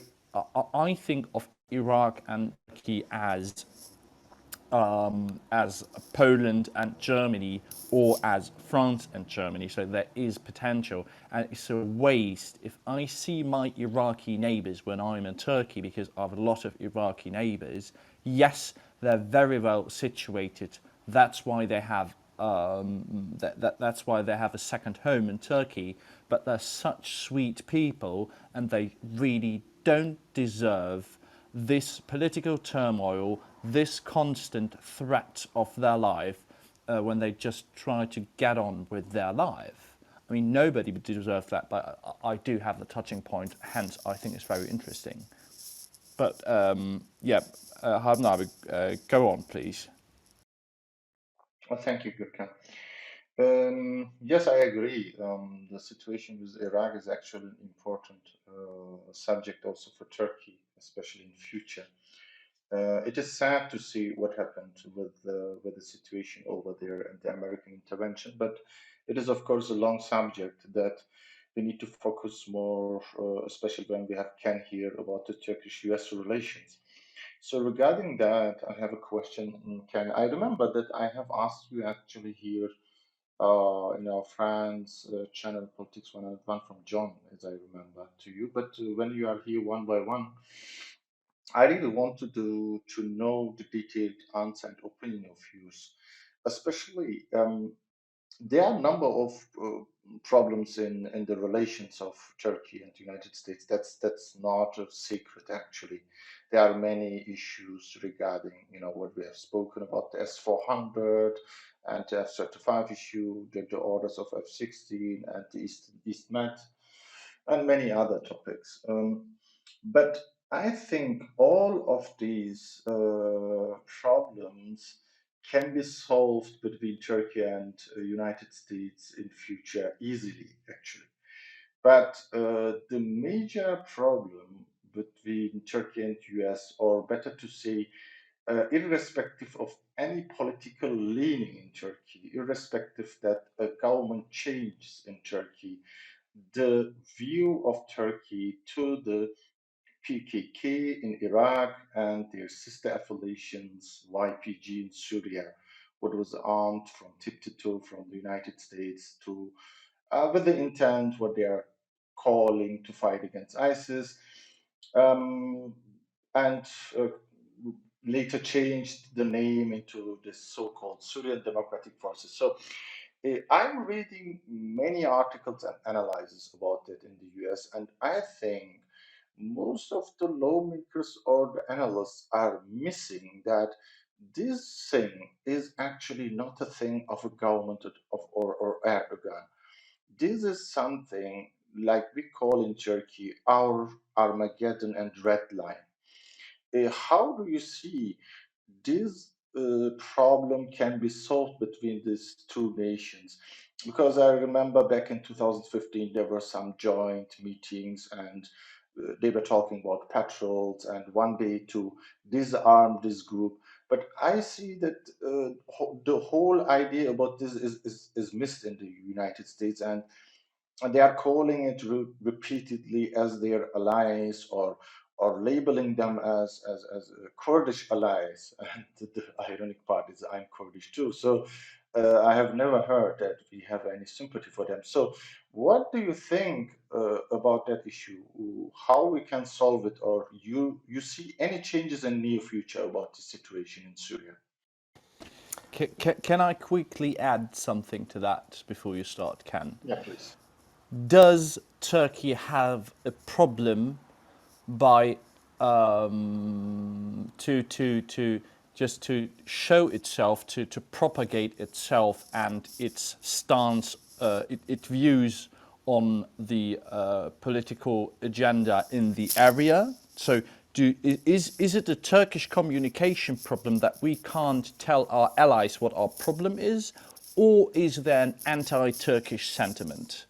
I think of Iraq and Turkey as Poland and Germany, or as France and Germany. So there is potential, and it's a waste if I see my Iraqi neighbours when I'm in Turkey, because I have a lot of Iraqi neighbours. Yes, they're very well situated. That's why they have that's why they have a second home in Turkey. But they're such sweet people, and they really don't deserve this political turmoil, this constant threat of their life when they just try to get on with their life. I mean, nobody would deserve that, but I do have the touching point, hence I think it's very interesting. But yeah, Harun, go on, please. Well, thank you, Gürkan. Yes, I agree. The situation with Iraq is actually an important subject also for Turkey, especially in future. It is sad to see what happened with the situation over there and the American intervention, but it is of course a long subject that we need to focus more, especially when we have Ken here, about the Turkish-US relations. So regarding that, I have a question, Ken. I remember that I have asked you actually here in our France channel Politics 101 from John, as I remember to you. But when you are here one by one, I really wanted to know the detailed answer and opinion of yours, especially there are a number of problems in the relations of Turkey and the United States. That's not a secret actually. There are many issues regarding what we have spoken about, the S-400 and the F-35 issue, the orders of F-16 and the East Med, and many other topics. But I think all of these problems can be solved between Turkey and United States in future easily, actually. But the major problem between Turkey and US, or better to say, irrespective of any political leaning in Turkey, irrespective that a government changes in Turkey, the view of Turkey to the PKK in Iraq and their sister affiliations, YPG in Syria, what was armed from tip to toe from the United States to, with the intent, what they are calling to fight against ISIS. And later changed the name into the so-called Syrian Democratic Forces. So I'm reading many articles and analyses about it in the US, and I think most of the lawmakers or the analysts are missing that this thing is actually not a thing of a government or Erdogan. This is something like we call in Turkey our Armageddon and Red Line. How do you see this problem can be solved between these two nations? Because I remember back in 2015, there were some joint meetings and they were talking about patrols and one day to disarm this group. But I see that the whole idea about this is missed in the United States, and they are calling it repeatedly as their allies or labeling them as Kurdish allies. And the ironic part is I'm Kurdish too. So I have never heard that we have any sympathy for them. So what do you think about that issue? How we can solve it, or you see any changes in near future about the situation in Syria? Can I quickly add something to that before you start, Ken? Yeah, please. Does Turkey have a problem by to just to show itself, to propagate itself and its stance, its views on the political agenda in the area? So is it a Turkish communication problem that we can't tell our allies what our problem is, or is there an anti-Turkish sentiment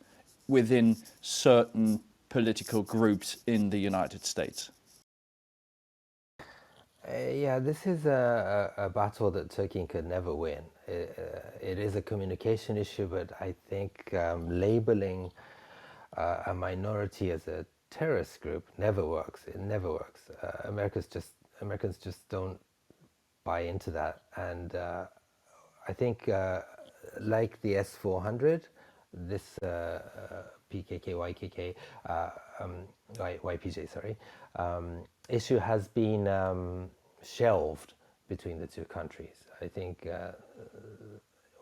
within certain political groups in the United States? Yeah, this is a battle that Turkey could never win. It is a communication issue, but I think labeling a minority as a terrorist group never works. It never works. Americans just don't buy into that, and I think like the S-400, this PKK, YKK, YPJ, sorry, issue has been shelved between the two countries. I think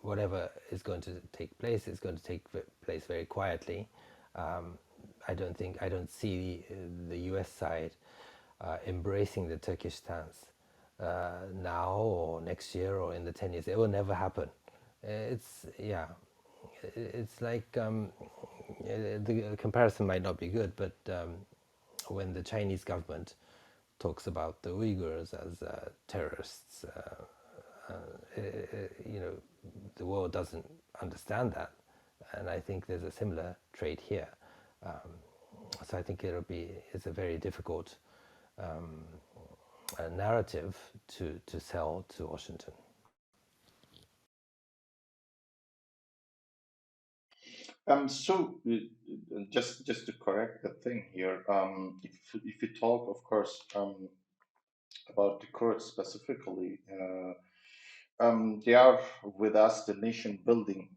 whatever is going to take place is going to take place very quietly. I don't see the US side embracing the Turkish stance now or next year or in the 10 years. It will never happen. It's like the comparison might not be good, but when the Chinese government talks about the Uyghurs as terrorists, the world doesn't understand that, and I think there's a similar trait here. So I think it's a very difficult narrative to sell to Washington. So just to correct the thing here, if you talk, of course, about the Kurds specifically, they are with us the nation building.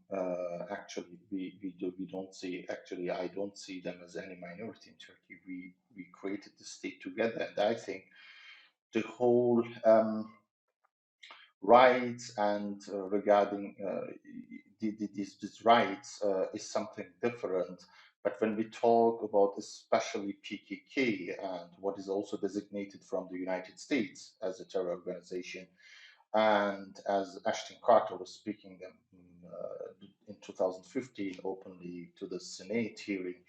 Actually, we don't see, actually I don't see them as any minority in Turkey. We created the state together, and I think the whole rights and regarding these rights is something different. But when we talk about especially PKK and what is also designated from the United States as a terror organization, and as Ashton Carter was speaking them in 2015 openly to the Senate hearing,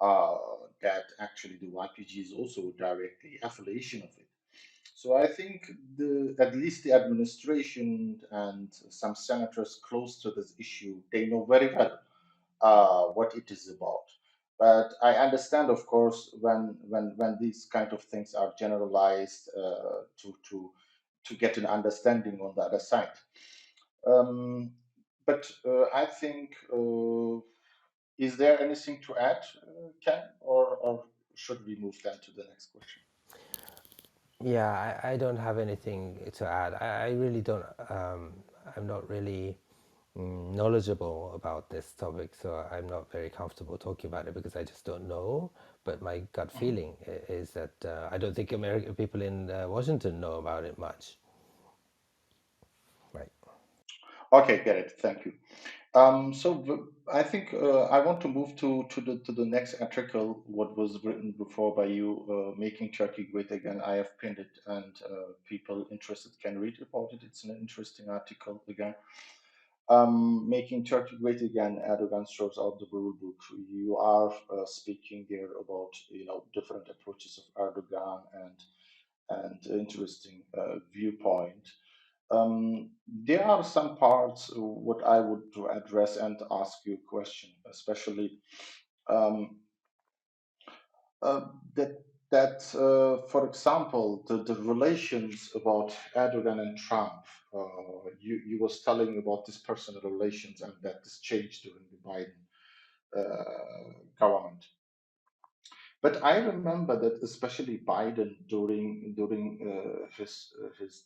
that actually the YPG is also directly affiliation of it. So I think at least the administration and some senators close to this issue, they know very well what it is about. But I understand, of course, when these kind of things are generalized to get an understanding on the other side. Um, but I think, is there anything to add, Ken, or should we move then to the next question? Yeah, I don't have anything to add. I really don't. I'm not really knowledgeable about this topic, so I'm not very comfortable talking about it because I just don't know. But my gut feeling is that I don't think American people in Washington know about it much. Right. Okay, get it. Thank you. I think I want to move to the next article. What was written before by you, making Turkey great again. I have pinned it, and people interested can read about it. It's an interesting article again. Making Turkey great again. Erdogan throws out the rule book. You are speaking there about different approaches of Erdogan and interesting viewpoint. There are some parts what I would address and ask you a question, especially um, uh, that for example, the relations about Erdogan and Trump. You was telling about this personal relations and that this changed during the Biden government. But I remember that especially Biden during his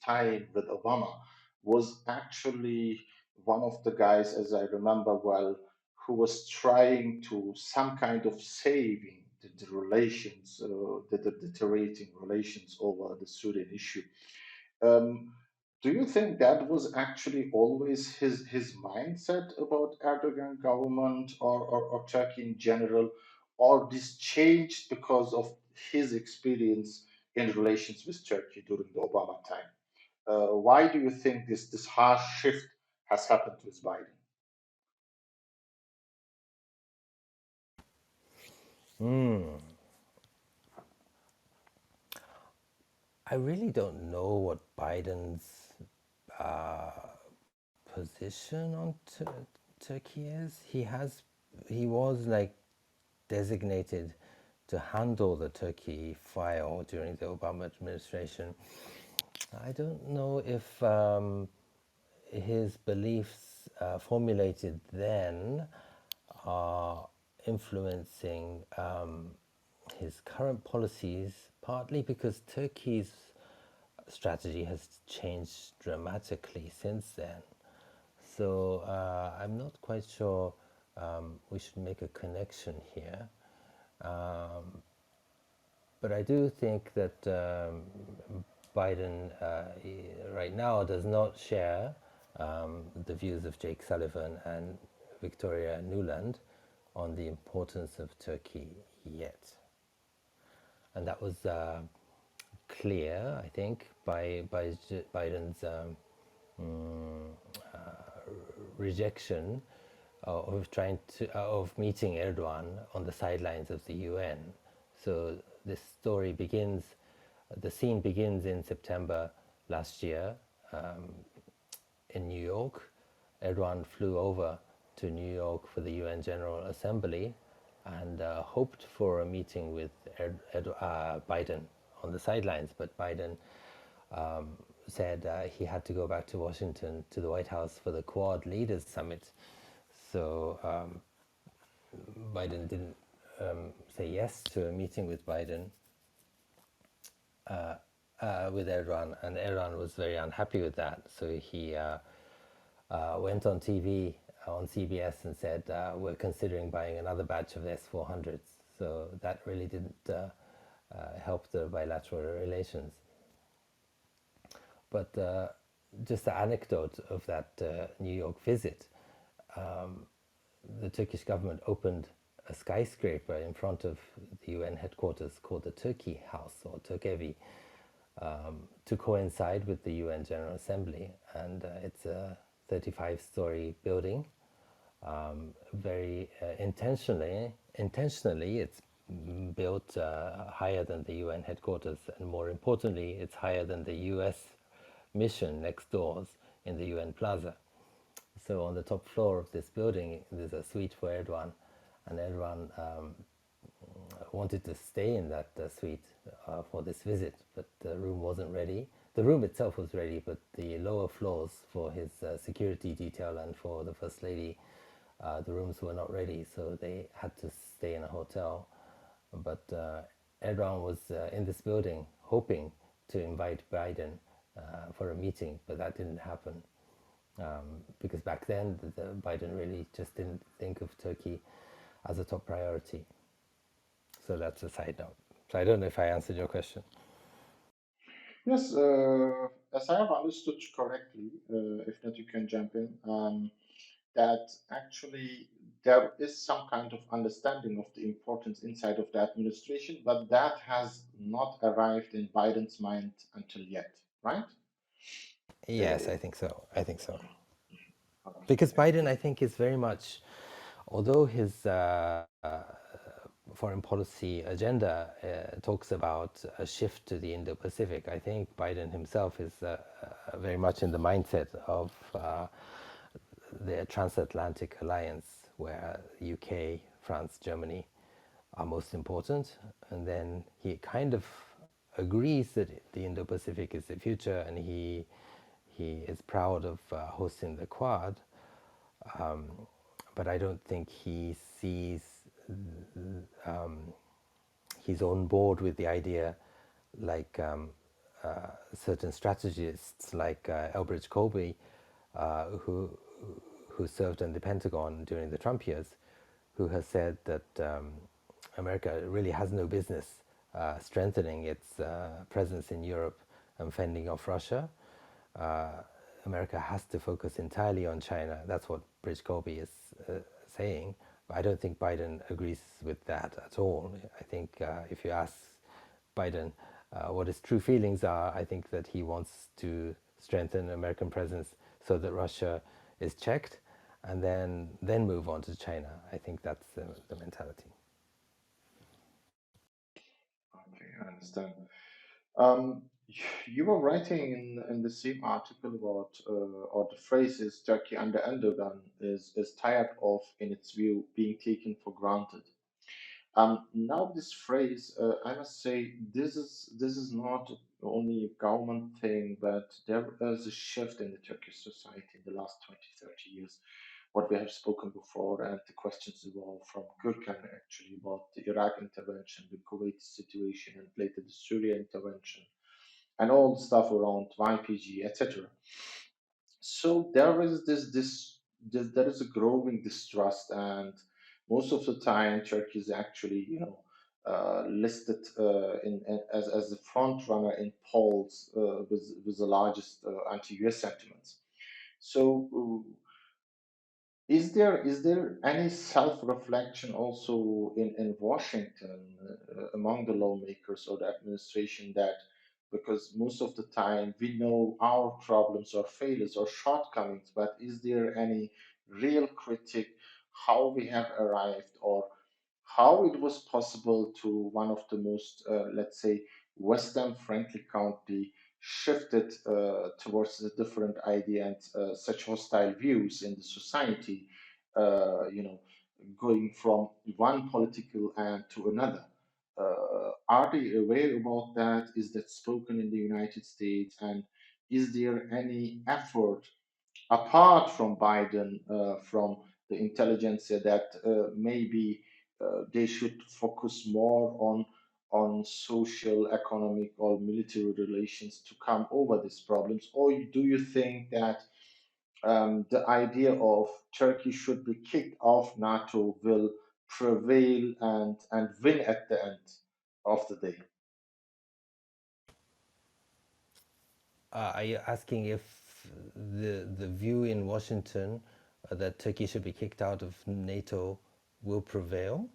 time with Obama was actually one of the guys, as I remember well, who was trying to some kind of saving the relations, the deteriorating relations over the Syrian issue. Um, do you think that was actually always his mindset about Erdogan government or Turkey in general, or this changed because of his experience in relations with Turkey during the Obama time? Why do you think this harsh shift has happened with Biden? I really don't know what Biden's position on Turkey is. He was like designated to handle the Turkey file during the Obama administration. I don't know if his beliefs formulated then are influencing his current policies, partly because Turkey's strategy has changed dramatically since then. So I'm not quite sure we should make a connection here. But I do think that Biden right now does not share the views of Jake Sullivan and Victoria Nuland on the importance of Turkey yet. And that was clear, I think, by Biden's rejection of trying to of meeting Erdogan on the sidelines of the UN. So this story begins, the scene begins in September last year in New York. Erdogan flew over to New York for the UN General Assembly and hoped for a meeting with Biden on the sidelines, but Biden said he had to go back to Washington to the White House for the Quad Leaders Summit. So Biden didn't say yes to a meeting with with Erdogan, and Erdogan was very unhappy with that. So he went on TV on CBS and said, "We're considering buying another batch of S-400s." So that really didn't help the bilateral relations. But just the anecdote of that New York visit, the Turkish government opened a skyscraper in front of the UN headquarters called the Turkey House or Turkevi to coincide with the UN General Assembly, and it's a 35-story building. Very intentionally, it's built higher than the UN headquarters, and more importantly, it's higher than the US mission next doors in the UN Plaza. So on the top floor of this building, there's a suite for Erdogan, and Erdogan wanted to stay in that suite for this visit, but the room wasn't ready. The room itself was ready, but the lower floors for his security detail and for the First Lady, the rooms were not ready, so they had to stay in a hotel. But Erdogan was in this building hoping to invite Biden for a meeting, but that didn't happen. because back then Biden really just didn't think of Turkey as a top priority. So that's a side note. So I don't know if I answered your question. Yes, as I have understood correctly, if not, you can jump in. That actually there is some kind of understanding of the importance inside of the administration, but that has not arrived in Biden's mind until yet, right? Yes, I think so. I think so. Okay, Because thank Biden, you. I think, is very much, although his foreign policy agenda talks about a shift to the Indo-Pacific, I think Biden himself is very much in the mindset of the transatlantic alliance, where UK, France, Germany are most important, and then he kind of agrees that the Indo-Pacific is the future, and he is proud of hosting the Quad, but I don't think he sees he's on board with the idea, like certain strategists like Elbridge Colby, who served in the Pentagon during the Trump years, who has said that America really has no business strengthening its presence in Europe and fending off Russia. Uh, America has to focus entirely on China. That's what Bridge Colby is saying. But I don't think Biden agrees with that at all. I think if you ask Biden what his true feelings are, I think that he wants to strengthen American presence so that Russia is checked, and then move on to China. I think that's the mentality. Okay, I understand. Um, you were writing in the same article about, or the phrase is Turkey under Erdogan is tired of, in its view, being taken for granted. Now this phrase, I must say, this is not only a government thing, but there is a shift in the Turkish society in the last 20, 30 years. What we have spoken before, and the questions evolve from Gürkan actually about the Iraq intervention, the Kuwait situation, and later the Syria intervention, and all the stuff around YPG, etc. So there is there is a growing distrust, and most of the time Turkey is actually listed as the front runner in polls with the largest anti-US sentiments. So is there any self-reflection also in Washington among the lawmakers or the administration, that because most of the time we know our problems or failures or shortcomings, but is there any real critique how we have arrived, or how it was possible to one of the most, let's say, Western friendly country shifted towards a different idea and such hostile views in the society, uh, you know, going from one political end to another. Are they aware about that? Is that spoken in the United States? And is there any effort apart from Biden, from the intelligentsia, that maybe they should focus more on social, economic, or military relations to come over these problems? Or do you think that the idea of Turkey should be kicked off NATO will prevail and win at the end of the day? Are you asking if the view in Washington that Turkey should be kicked out of NATO will prevail?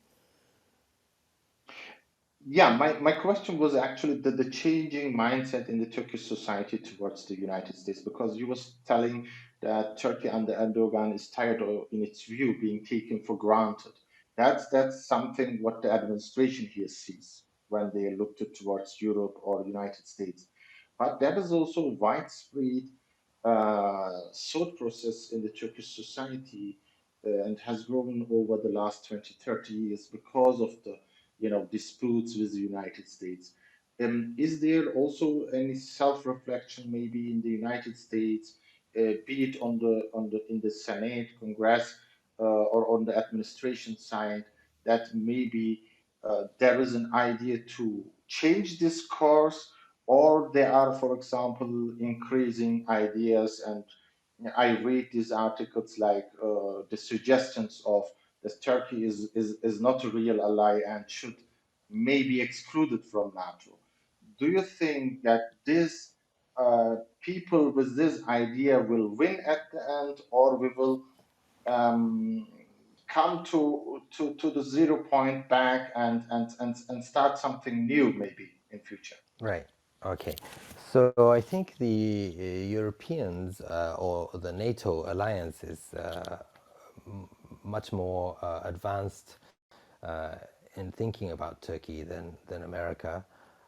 Yeah, my question was actually the changing mindset in the Turkish society towards the United States, because you was telling that Turkey under Erdogan is tired of, in its view, being taken for granted. That's something what the administration here sees when they looked towards Europe or United States. But that is also widespread thought process in the Turkish society, and has grown over the last 20, 30 years because of the disputes with the United States. Is there also any self-reflection maybe in the United States, be it in the Senate, Congress, or on the administration side, that maybe there is an idea to change this course, or there are, for example, increasing ideas and I read these articles like the suggestions of that Turkey is not a real ally and should maybe excluded from NATO. Do you think that this people with this idea will win at the end, or we will um, come to the 0 point back and start something new maybe in future? Right. Okay. So I think the Europeans or the NATO alliance is much more advanced uh, in thinking about Turkey than America.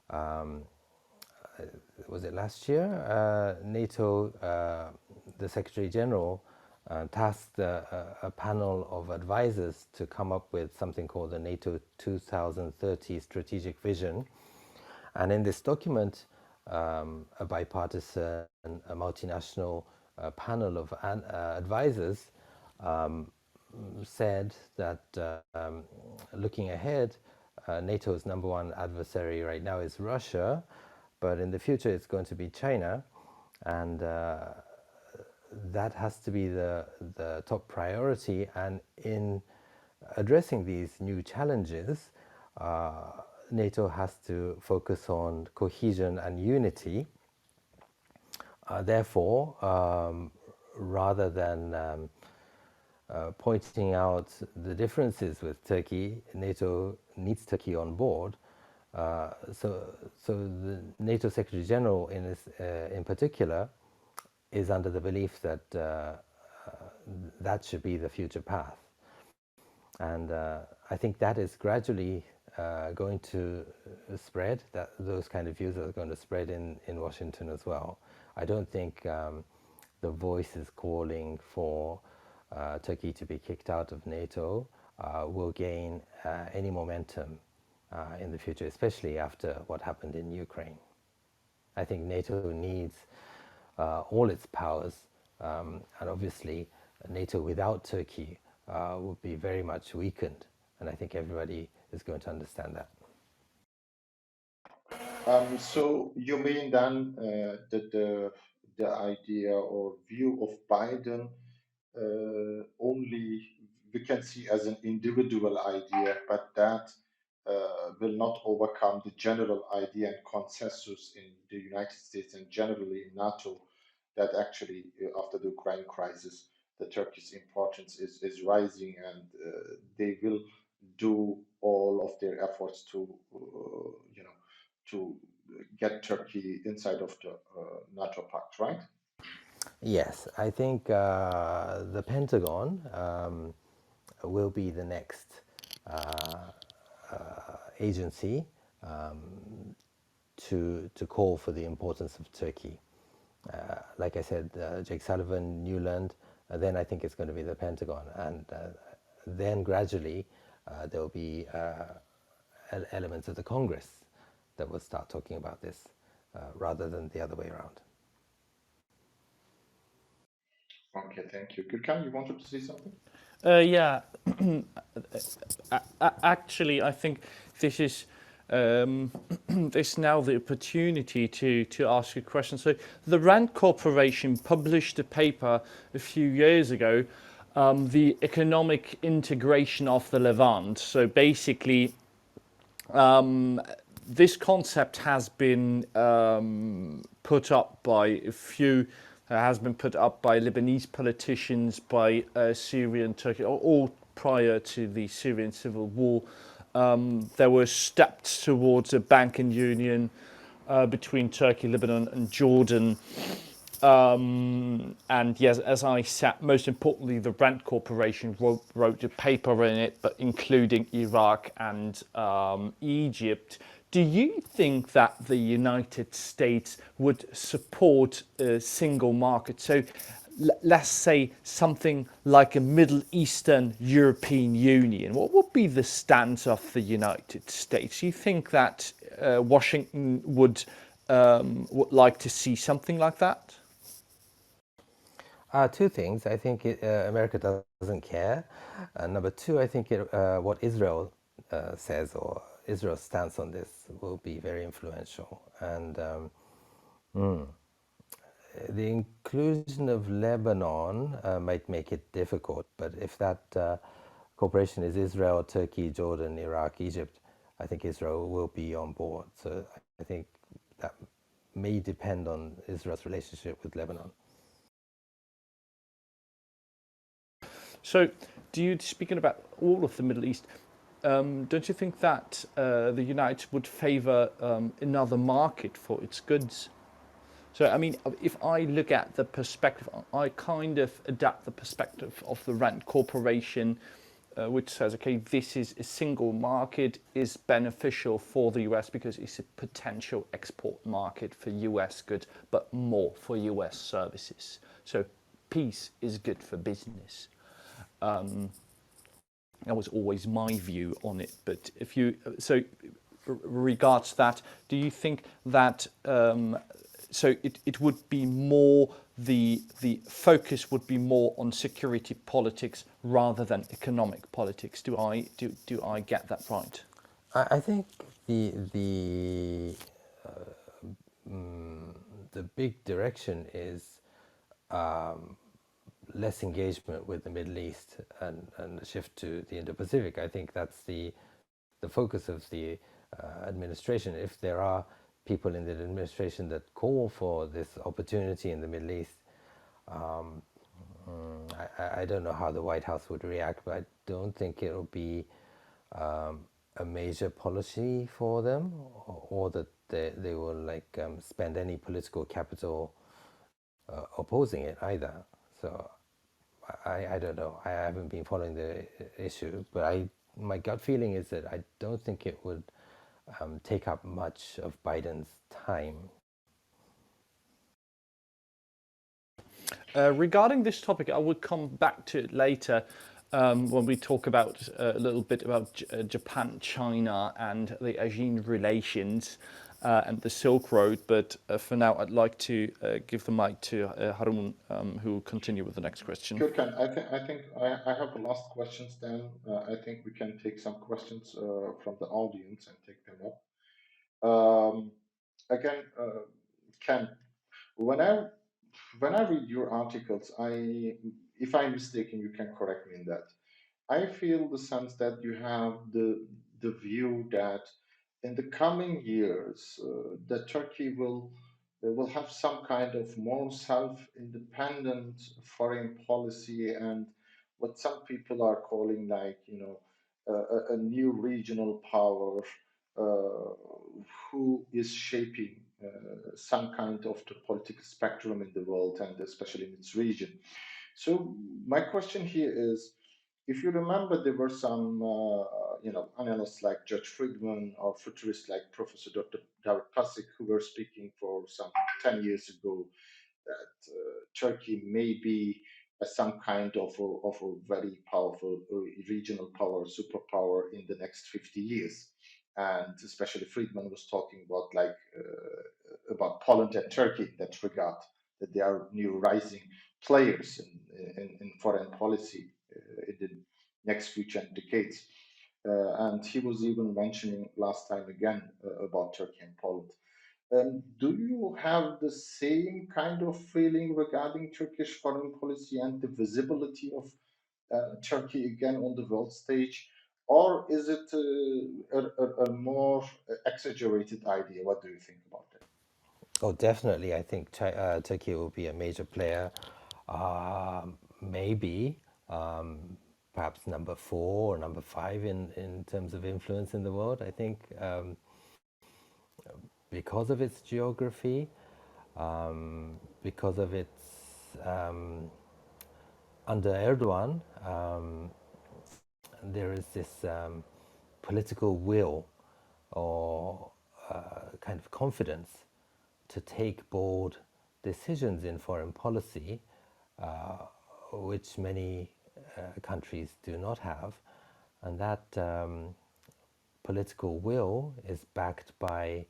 Um, was it last year? NATO, the Secretary General, tasked a panel of advisors to come up with something called the NATO 2030 strategic vision. And in this document, a bipartisan, a multinational panel of advisors said that looking ahead, NATO's number one adversary right now is Russia, but in the future it's going to be China, and that has to be the top priority. And in addressing these new challenges, NATO has to focus on cohesion and unity. Therefore, rather than pointing out the differences with Turkey, NATO needs Turkey on board. So the NATO Secretary General in particular is under the belief that that should be the future path. And I think that is gradually going to spread, that those kind of views are going to spread in Washington as well. I don't think the voice is calling for Turkey to be kicked out of NATO will gain any momentum in the future, especially after what happened in Ukraine. I think NATO needs all its powers, and obviously NATO without Turkey would be very much weakened, and I think everybody is going to understand that. So you mean then that the idea or view of Biden only we can see as an individual idea, but that will not overcome the general idea and consensus in the United States and generally in NATO that actually after the Ukraine crisis, the Turkey's importance is rising and they will do all of their efforts to to get Turkey inside of the NATO pact, right? Yes, I think the Pentagon will be the next agency to call for the importance of Turkey. Like I said, Jake Sullivan, Newland, then I think it's going to be the Pentagon, and then gradually there will be elements of the Congress that will start talking about this rather than the other way around. Okay, thank you. Gürkan, you wanted to say something? Yeah, actually, I think this is this now the opportunity to ask a question. So, the Rand Corporation published a paper a few years ago, the economic integration of the Levant. So, basically, this concept has been put up by a few. Has been put up by Lebanese politicians, by Syrian, Turkey, all prior to the Syrian civil war. There were steps towards a banking union between Turkey, Lebanon, and Jordan. And yes, as I said, most importantly, the Rand Corporation wrote a paper in it, but including Iraq and Egypt. Do you think that the United States would support a single market? So let's say something like a Middle Eastern European Union. What would be the stance of the United States? Do you think that Washington would like to see something like that? Two things. I think America doesn't care. Number two, I think what Israel says or Israel's stance on this will be very influential. And the inclusion of Lebanon might make it difficult, but if that cooperation is Israel, Turkey, Jordan, Iraq, Egypt, I think Israel will be on board. So I think that may depend on Israel's relationship with Lebanon. So, speaking about all of the Middle East, don't you think that the United would favour another market for its goods? So, I mean, if I look at the perspective, I kind of adapt the perspective of the Rand Corporation, which says, okay, this is a single market, is beneficial for the US because it's a potential export market for US goods, but more for US services. So, peace is good for business. That was always my view on it. But if you, so regards that, do you think that, so it would be more, the focus would be more on security politics rather than economic politics? Do I get that right? I think the big direction is less engagement with the Middle East and a shift to the Indo-Pacific. I think that's the focus of the administration. If there are people in the administration that call for this opportunity in the Middle East, I don't know how the White House would react, but I don't think it'll be a major policy for them, or that they will spend any political capital opposing it either. So I don't know. I haven't been following the issue, but my gut feeling is that I don't think it would take up much of Biden's time. Regarding this topic, I would come back to it later when we talk about a little bit about Japan, China, and the ASEAN relations and the Silk Road. But for now, I'd like to give the mic to Harun, who will continue with the next question. Gürkan, I think I have the last questions. Then I think we can take some questions from the audience and take them up. Again, Ken, when I read your articles, if I'm mistaken, you can correct me in that. I feel the sense that you have the view that in the coming years, that Turkey will have some kind of more self-independent foreign policy, and what some people are calling a new regional power who is shaping some kind of the political spectrum in the world, and especially in its region. So my question here is, if you remember, there were some analysts like Judge Friedman or futurists like Professor Dr. David Pasik who were speaking for some 10 years ago that Turkey may be some kind of a very powerful regional power, superpower in the next 50 years. And especially Friedman was talking about Poland and Turkey in that regard, that they are new rising players in foreign policy in the next future decades. And he was even mentioning last time again about Turkey and Poland. Do you have the same kind of feeling regarding Turkish foreign policy and the visibility of Turkey again on the world stage? Or is it a more exaggerated idea? What do you think about that? Oh, definitely. I think Turkey will be a major player. Maybe perhaps number 4 or number 5 in terms of influence in the world. I think because of its geography, because of its under Erdogan, there is this political will or kind of confidence to take bold decisions in foreign policy, which many countries do not have. And that political will is backed by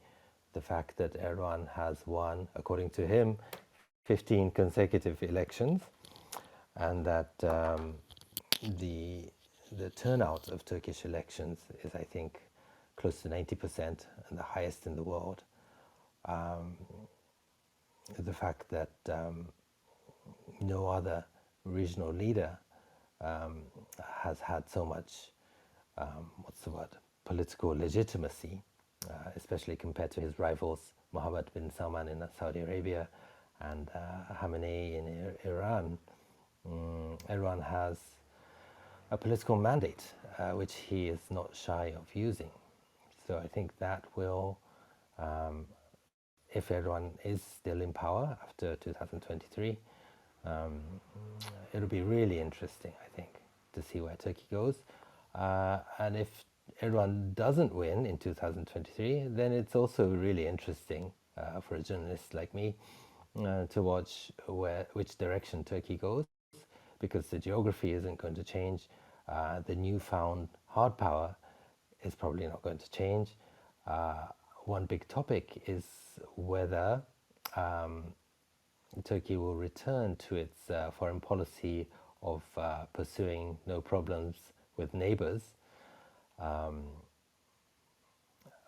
the fact that Erdogan has won, according to him, 15 consecutive elections, and that the turnout of Turkish elections is, I think, close to 90% and the highest in the world. the fact that no other regional leader has had so much, what's the word, political legitimacy, especially compared to his rivals Mohammed bin Salman in Saudi Arabia and Khamenei in Iran. Iran has a political mandate, which he is not shy of using. So I think that will, if Erdogan is still in power after 2023, it'll be really interesting, I think, to see where Turkey goes. And if Erdogan doesn't win in 2023, then it's also really interesting for a journalist like me to watch which direction Turkey goes, because the geography isn't going to change. The newfound hard power is probably not going to change. One big topic is whether Turkey will return to its foreign policy of pursuing no problems with neighbors,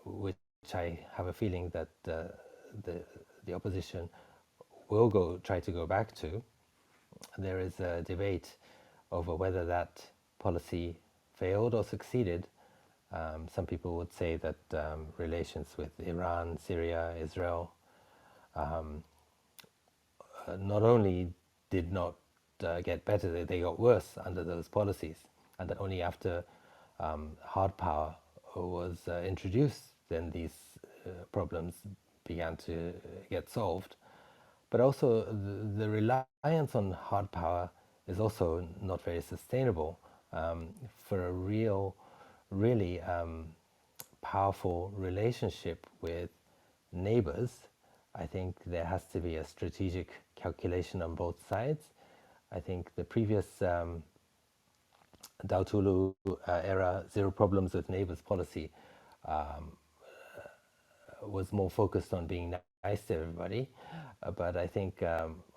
which I have a feeling that the opposition will try to go back to. There is a debate over whether that policy failed or succeeded. Some people would say that relations with Iran, Syria, Israel not only did not get better, they got worse under those policies, and that only after hard power was introduced, then these problems began to get solved. But also the reliance on hard power is also not very sustainable. For a really powerful relationship with neighbors, I think there has to be a strategic calculation on both sides. I think the previous Davutoglu era zero problems with neighbors policy was more focused on being nice to everybody. But I think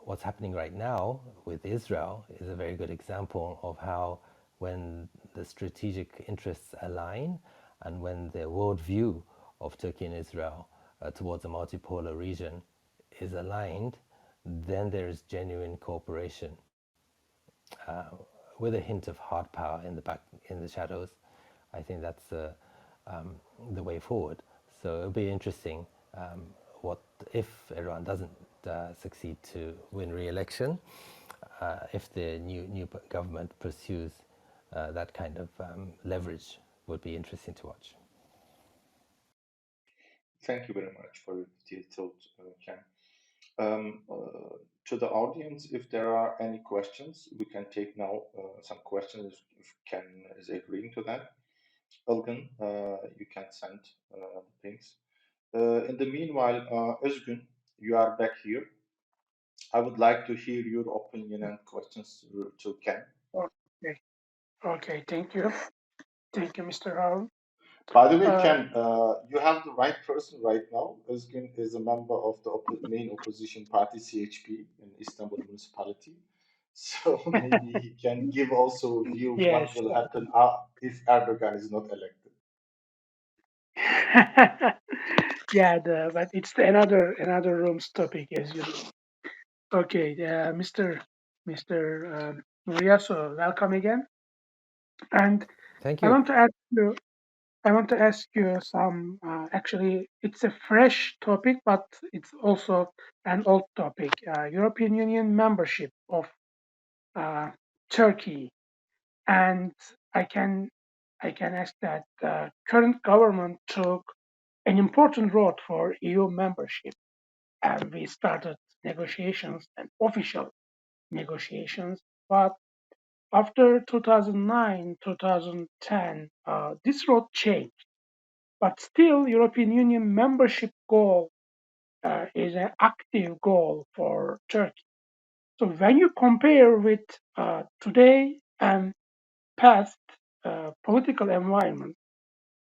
what's happening right now with Israel is a very good example of how, when the strategic interests align and when the worldview of Turkey and Israel towards a multipolar region is aligned, then there is genuine cooperation with a hint of hard power in the back, in the shadows. I think that's the way forward. So it'll be interesting what if Iran doesn't succeed to win re-election, if the new government pursues that kind of leverage. Would be interesting to watch. Thank you very much for your detailed Ken. To the audience, if there are any questions, we can take now some questions if Ken is agreeing to that. Ilgın, you can send things. In the meanwhile, Özgün, you are back here. I would like to hear your opinion and questions to Ken. Okay. Okay. Thank you. Thank you, Mr. Harun. By the way, Ken, you have the right person right now. Özgün is a member of the main opposition party, CHP, in Istanbul municipality. So maybe he can give also a view of Yes. what will happen if Erdogan is not elected. Yeah, but it's another room's topic, as you know. Okay, Mr. Moriyasu, welcome again. And Thank I you. want to ask you some. Actually, it's a fresh topic, but it's also an old topic. European Union membership of Turkey, and I can ask that the current government took an important road for EU membership, and we started negotiations and official negotiations. But after 2009, 2010, this road changed. But still, European Union membership goal is an active goal for Turkey. So when you compare with today and past political environment,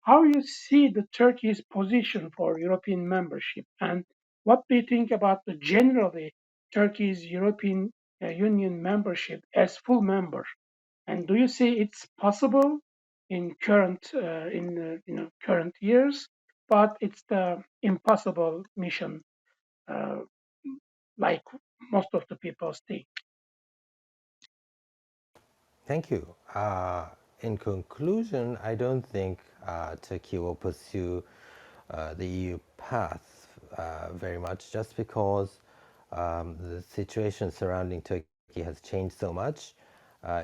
how you see the Turkey's position for European membership, and what do you think about the generally Turkey's European Union membership as full member? And do you see it's possible in current current years, but it's the impossible mission like most of the people think. Thank you. In conclusion, I don't think Turkey will pursue the EU path very much, just because the situation surrounding Turkey has changed so much.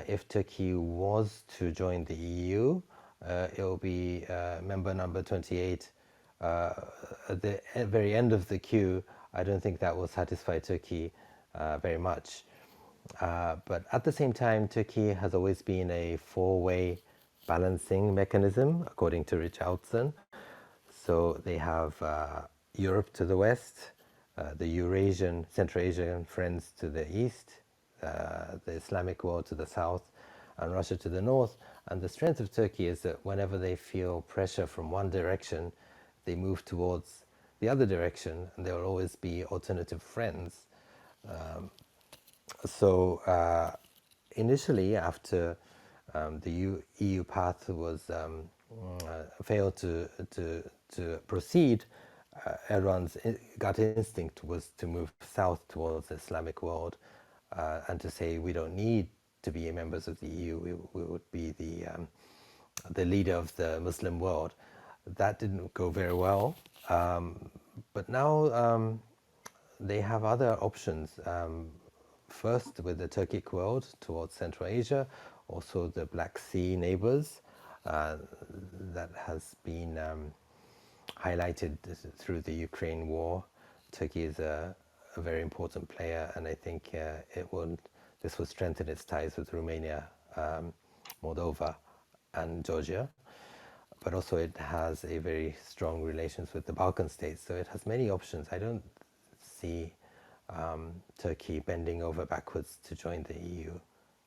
If Turkey was to join the EU, it will be member number 28 at the very end of the queue. I don't think that will satisfy Turkey very much. But at the same time, Turkey has always been a four-way balancing mechanism, according to Richardson. So they have Europe to the west, the Eurasian, Central Asian friends to the east, the Islamic world to the south, and Russia to the north. And the strength of Turkey is that whenever they feel pressure from one direction, they move towards the other direction, and there will always be alternative friends. So initially, after the EU path was failed to proceed, Erdogan's gut instinct was to move south towards the Islamic world and to say we don't need to be members of the EU. We would be the leader of the Muslim world. That didn't go very well, but now they have other options. First, with the Turkic world towards Central Asia, also the Black Sea neighbors. That has been highlighted through the Ukraine war. Turkey is a very important player, and I think this will strengthen its ties with Romania, Moldova, and Georgia. But also it has a very strong relations with the Balkan states, so it has many options. I don't see Turkey bending over backwards to join the EU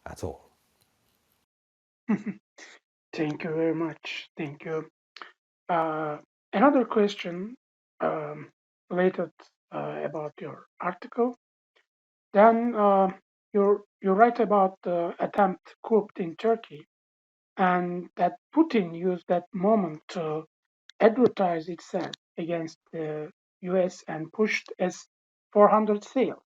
at all. Thank you very much. Thank you. Another question related about your article. Then you write about the attempt coup in Turkey, and that Putin used that moment to advertise itself against the US and pushed S-400 sale.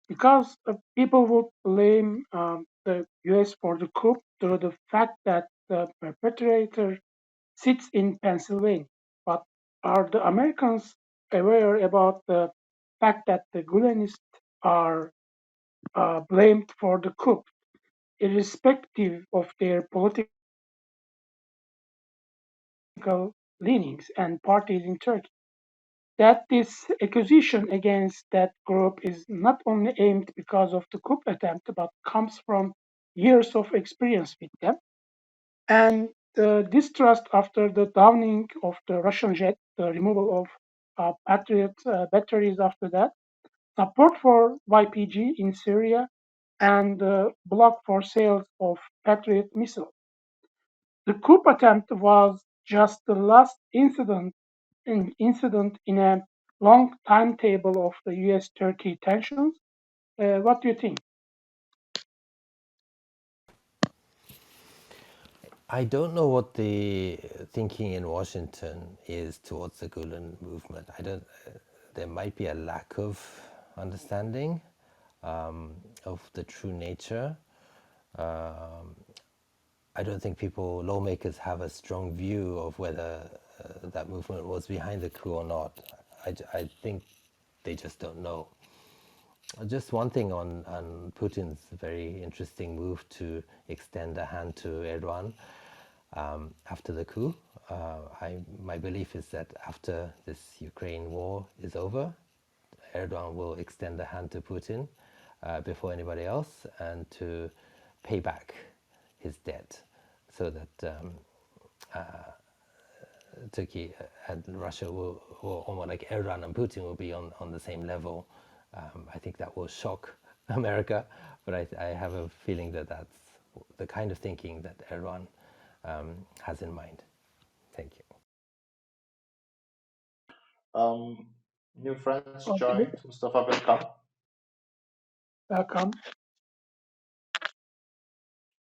Because people would blame the US for the coup through the fact that the perpetrator sits in Pennsylvania. But are the Americans aware about the fact that the Gulenists are blamed for the coup, irrespective of their political leanings and parties in Turkey? That this accusation against that group is not only aimed because of the coup attempt, but comes from years of experience with them. And the distrust after the downing of the Russian jet, the removal of Patriot batteries after that, support for YPG in Syria, and block for sales of Patriot missiles. The coup attempt was just the last incident in a long timetable of the US-Turkey tensions. What do you think? I don't know what the thinking in Washington is towards the Gulen movement. I don't. There might be a lack of understanding of the true nature. I don't think lawmakers have a strong view of whether that movement was behind the coup or not. I think they just don't know. Just one thing on Putin's very interesting move to extend a hand to Erdogan after the coup. My belief is that after this Ukraine war is over, Erdogan will extend a hand to Putin before anybody else, and to pay back his debt, so that Turkey and Russia will, or almost like Erdogan and Putin will be on the same level. I think that will shock America, but I have a feeling that that's the kind of thinking that Erdogan has in mind. Thank you. New friends Okay. joined. Mustafa, welcome. Welcome.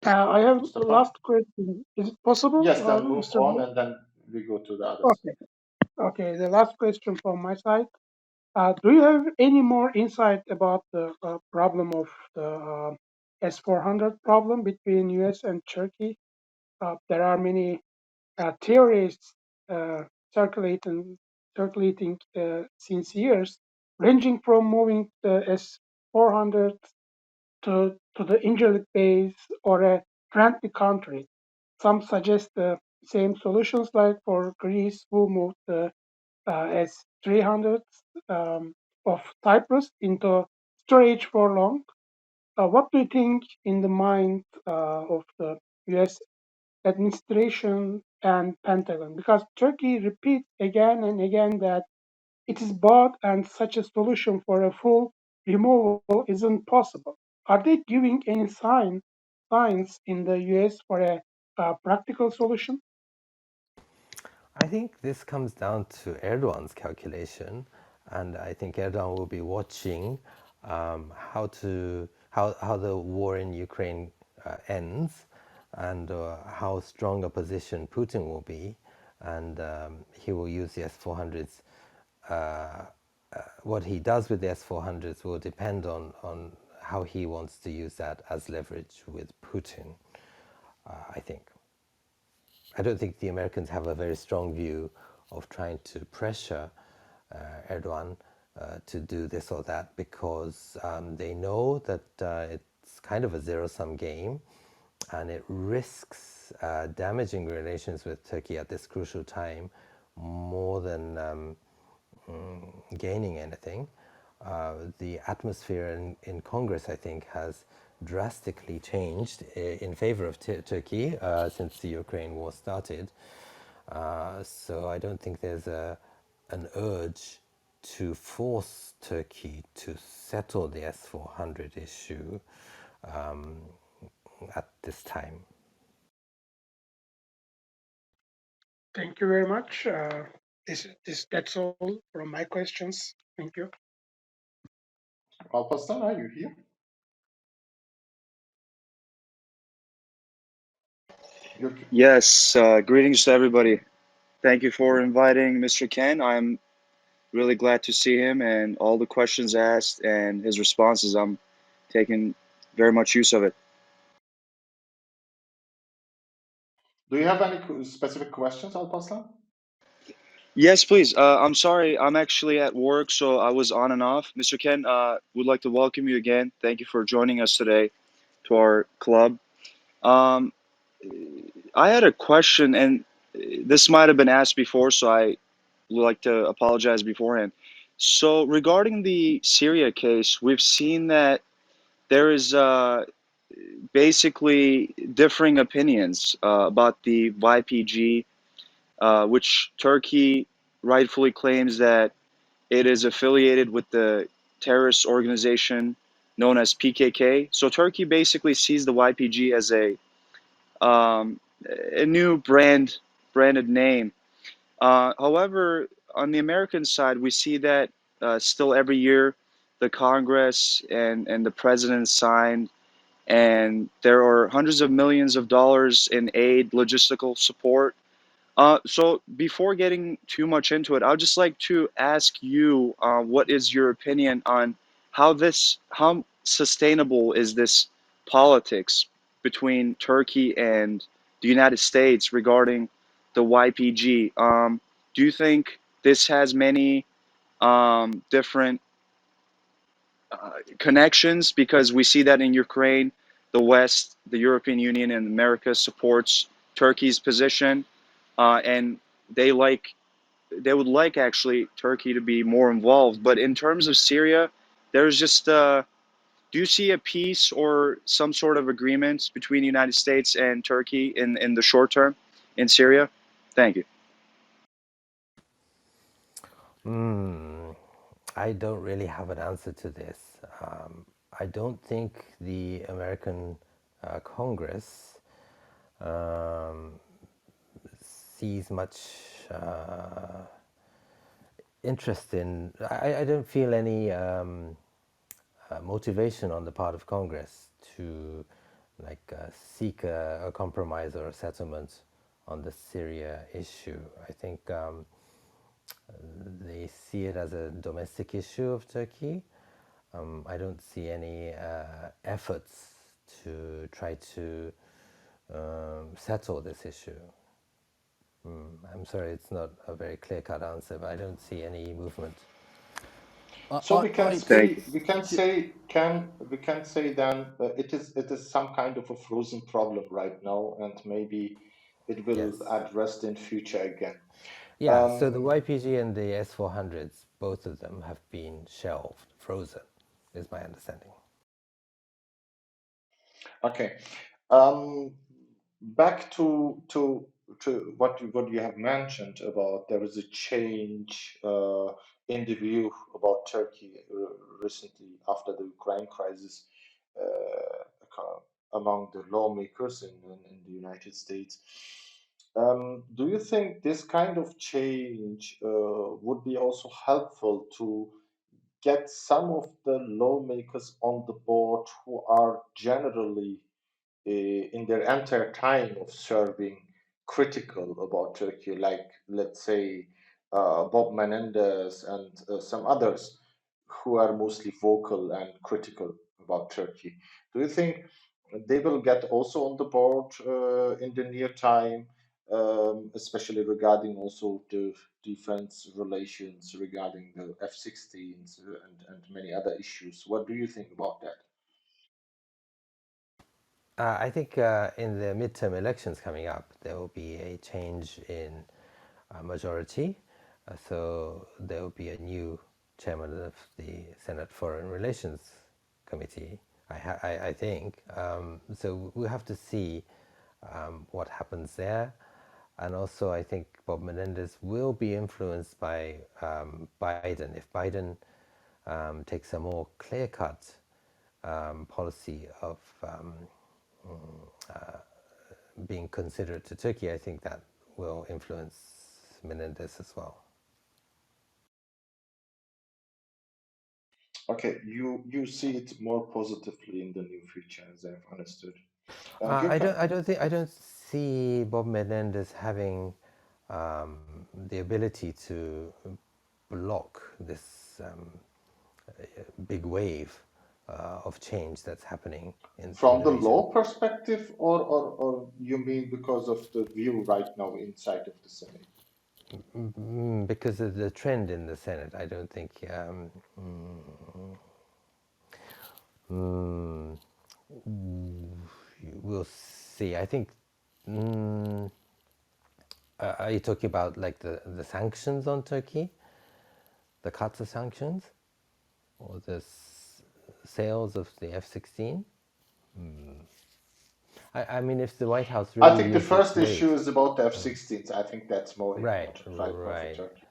I have the Mustafa? last question. Is it possible, Yes, then move Mr. on Bo? and then we go to the others. Okay. Okay. The last question from my side. Do you have any more insight about the problem of the S-400 problem between US and Turkey? There are many theories uh, circulating since years, ranging from moving the S-400 to the Incirlik base or a friendly country. Some suggest the same solutions like for Greece, who moved the S-300 of Cyprus into storage for long. What do you think in the mind of the US administration and Pentagon? Because Turkey repeats again and again that it is bought and such a solution for a full removal isn't possible. Are they giving any signs in the US for a practical solution? I think this comes down to Erdogan's calculation, and I think Erdogan will be watching how the war in Ukraine ends, and how strong a position Putin will be, and he will use the S-400s. What he does with the S-400s will depend on how he wants to use that as leverage with Putin, I think. I don't think the Americans have a very strong view of trying to pressure Erdogan to do this or that, because they know that it's kind of a zero-sum game, and it risks damaging relations with Turkey at this crucial time more than gaining anything. The atmosphere in Congress, I think, has drastically changed in favor of Turkey since the Ukraine war started. So I don't think there's an urge to force Turkey to settle the S-400 issue at this time. Thank you very much. That's all from my questions. Thank you. Alparslan, are you here? Yes, greetings to everybody. Thank you for inviting Mr. Ken. I'm really glad to see him and all the questions asked and his responses. I'm taking very much use of it. Do you have any specific questions, Alparslan? Yes, please. I'm sorry, I'm actually at work, so I was on and off. Mr. Ken, would like to welcome you again. Thank you for joining us today to our club. Um, I had a question, and this might have been asked before, so I would like to apologize beforehand. So regarding the Syria case, we've seen that there is basically differing opinions about the YPG, which Turkey rightfully claims that it is affiliated with the terrorist organization known as PKK. So Turkey basically sees the YPG as um, a new branded name. However, on the American side, we see that still every year the Congress and the president sign, and there are hundreds of millions of dollars in aid, logistical support. So before getting too much into it, I would just like to ask you, what is your opinion on how sustainable is this politics between Turkey and the United States regarding the YPG? Do you think this has many different connections? Because we see that in Ukraine, the West, the European Union, and America supports Turkey's position, and they like they would like actually Turkey to be more involved. But in terms of Syria, there's just do you see a peace or some sort of agreement between the United States and Turkey in the short term in Syria? Thank you. I don't really have an answer to this. I don't think the American Congress um, sees much interest in. I don't feel any motivation on the part of Congress to seek a compromise or a settlement on the Syria issue. I think they see it as a domestic issue of Turkey. I don't see any efforts to try to settle this issue. I'm sorry, it's not a very clear-cut answer, but I don't see any movement. So we can Thank say then it is some kind of a frozen problem right now, and maybe it will Yes. addressed in future again. Yeah, so the YPG and the S-400s, both of them have been shelved, frozen, is my understanding. Okay. Back to what you have mentioned about there is a change in the view about Turkey recently after the Ukraine crisis among the lawmakers in the United States. Do you think this kind of change would be also helpful to get some of the lawmakers on the board who are generally in their entire time of serving critical about Turkey, like let's say Bob Menendez and some others who are mostly vocal and critical about Turkey. Do you think they will get also on the board in the near time, especially regarding also the defense relations, regarding the F-16s and many other issues? What do you think about that? I think in the midterm elections coming up, there will be a change in majority. So there will be a new chairman of the Senate Foreign Relations Committee, I think. So we'll have to see what happens there. And also, I think Bob Menendez will be influenced by Biden. If Biden takes a more clear-cut policy of being considerate to Turkey, I think that will influence Menendez as well. Okay, you see it more positively in the near future, as I've understood. I Gürkan? I don't see Bob Menendez having the ability to block this big wave of change that's happening in From the the region. law perspective, or you mean because of the view right now inside of the Senate? Because of the trend in the Senate, I don't think we'll see. I think. Are you talking about like the sanctions on Turkey, the cuts of sanctions, or the sales of the F-16? I mean, if the White House I really think the used its first weight, issue is about the F-16s. I think that's more right, important right now for right, Turkey.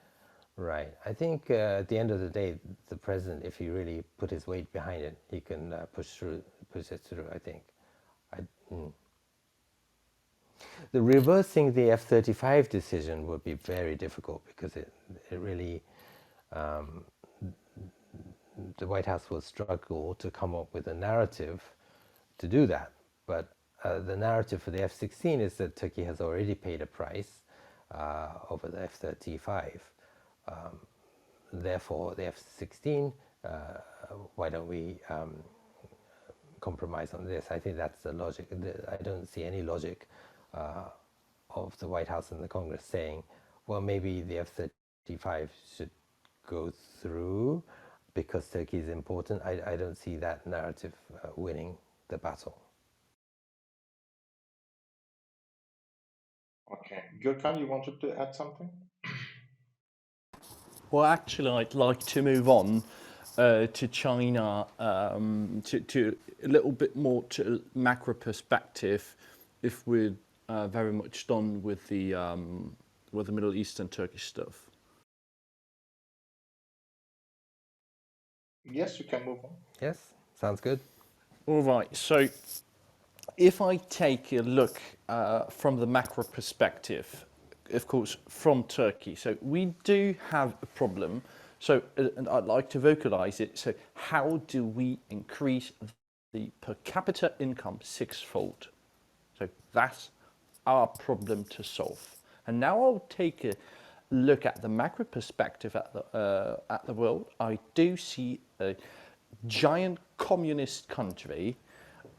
right. I think at the end of the day, the president, if he really put his weight behind it, he can push it through. I think. The reversing the F-35 decision would be very difficult because it really the White House will struggle to come up with a narrative to do that. But the narrative for the F-16 is that Turkey has already paid a price over the F-35. Therefore, the F-16, why don't we compromise on this? I think that's the logic. I don't see any logic of the White House and the Congress saying, well, maybe the F-35 should go through because Turkey is important. I don't see that narrative winning the battle. Okay, Gürkan, you wanted to add something? Well, actually, I'd like to move on to China, to a little bit more to macro perspective, if we're very much done with the Middle East and Turkish stuff. Yes, you can move on. Yes, sounds good. All right. So, if I take a look from the macro perspective, of course, from Turkey, so we do have a problem. So, and I'd like to vocalize it. So, how do we increase the per capita income sixfold? So, that's our problem to solve. And now I'll take look at the macro perspective at the world, I do see a giant communist country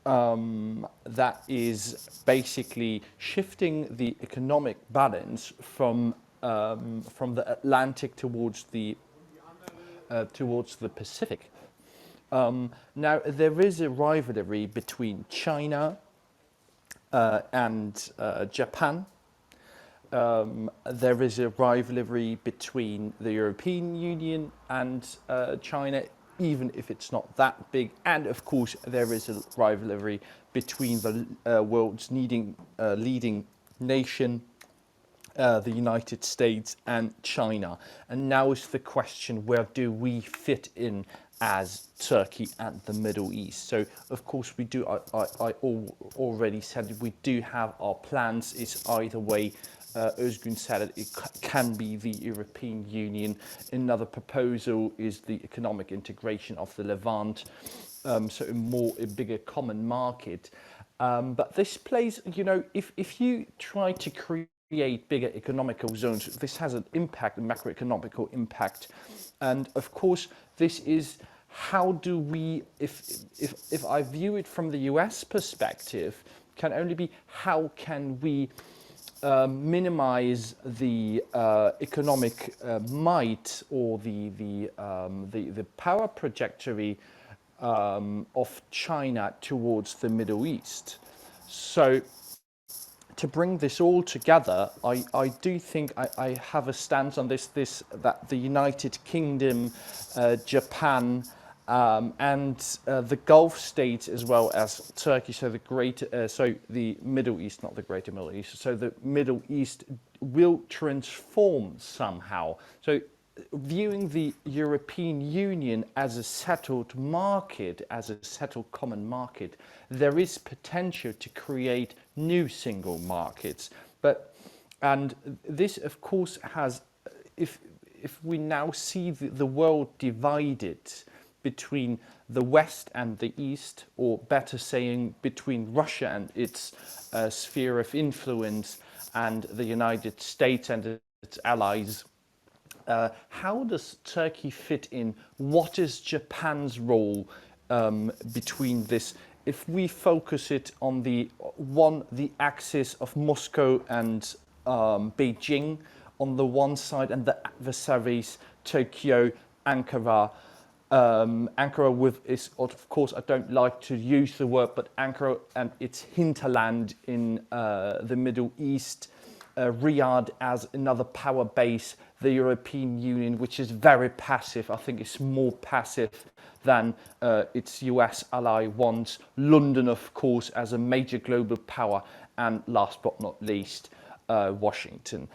that is basically shifting the economic balance from the Atlantic towards the Pacific. Now there is a rivalry between China and Japan. There is a rivalry between the European Union and China, even if it's not that big. And of course, there is a rivalry between the world's leading nation, the United States and China. And now is the question, where do we fit in as Turkey and the Middle East? So of course we do, I already said we do have our plans. It's either way. Özgün said it can be the European Union. Another proposal is the economic integration of the Levant, so a bigger common market. But this plays, if you try to create bigger economical zones, this has an impact, a macroeconomical impact. And of course, this is how do we, if I view it from the US perspective, can only be how can we minimize the economic might or the power trajectory of China towards the Middle East. So to bring this all together, I do think I have a stance on this that the United Kingdom, Japan, and the Gulf states as well as Turkey, so the Middle East, not the Greater Middle East, so the Middle East will transform somehow. So viewing the European Union as a settled market, as a settled common market, there is potential to create new single markets. And this of course has, if we now see the world divided between the West and the East, or better saying, between Russia and its sphere of influence and the United States and its allies, how does Turkey fit in? What is Japan's role between this? If we focus it on the axis of Moscow and Beijing on the one side, and the adversaries Tokyo, Ankara. Ankara is, of course, I don't like to use the word, but Ankara and its hinterland in the Middle East, Riyadh as another power base, the European Union, which is very passive. I think it's more passive than its US ally wants. London, of course, as a major global power, and last but not least, Washington.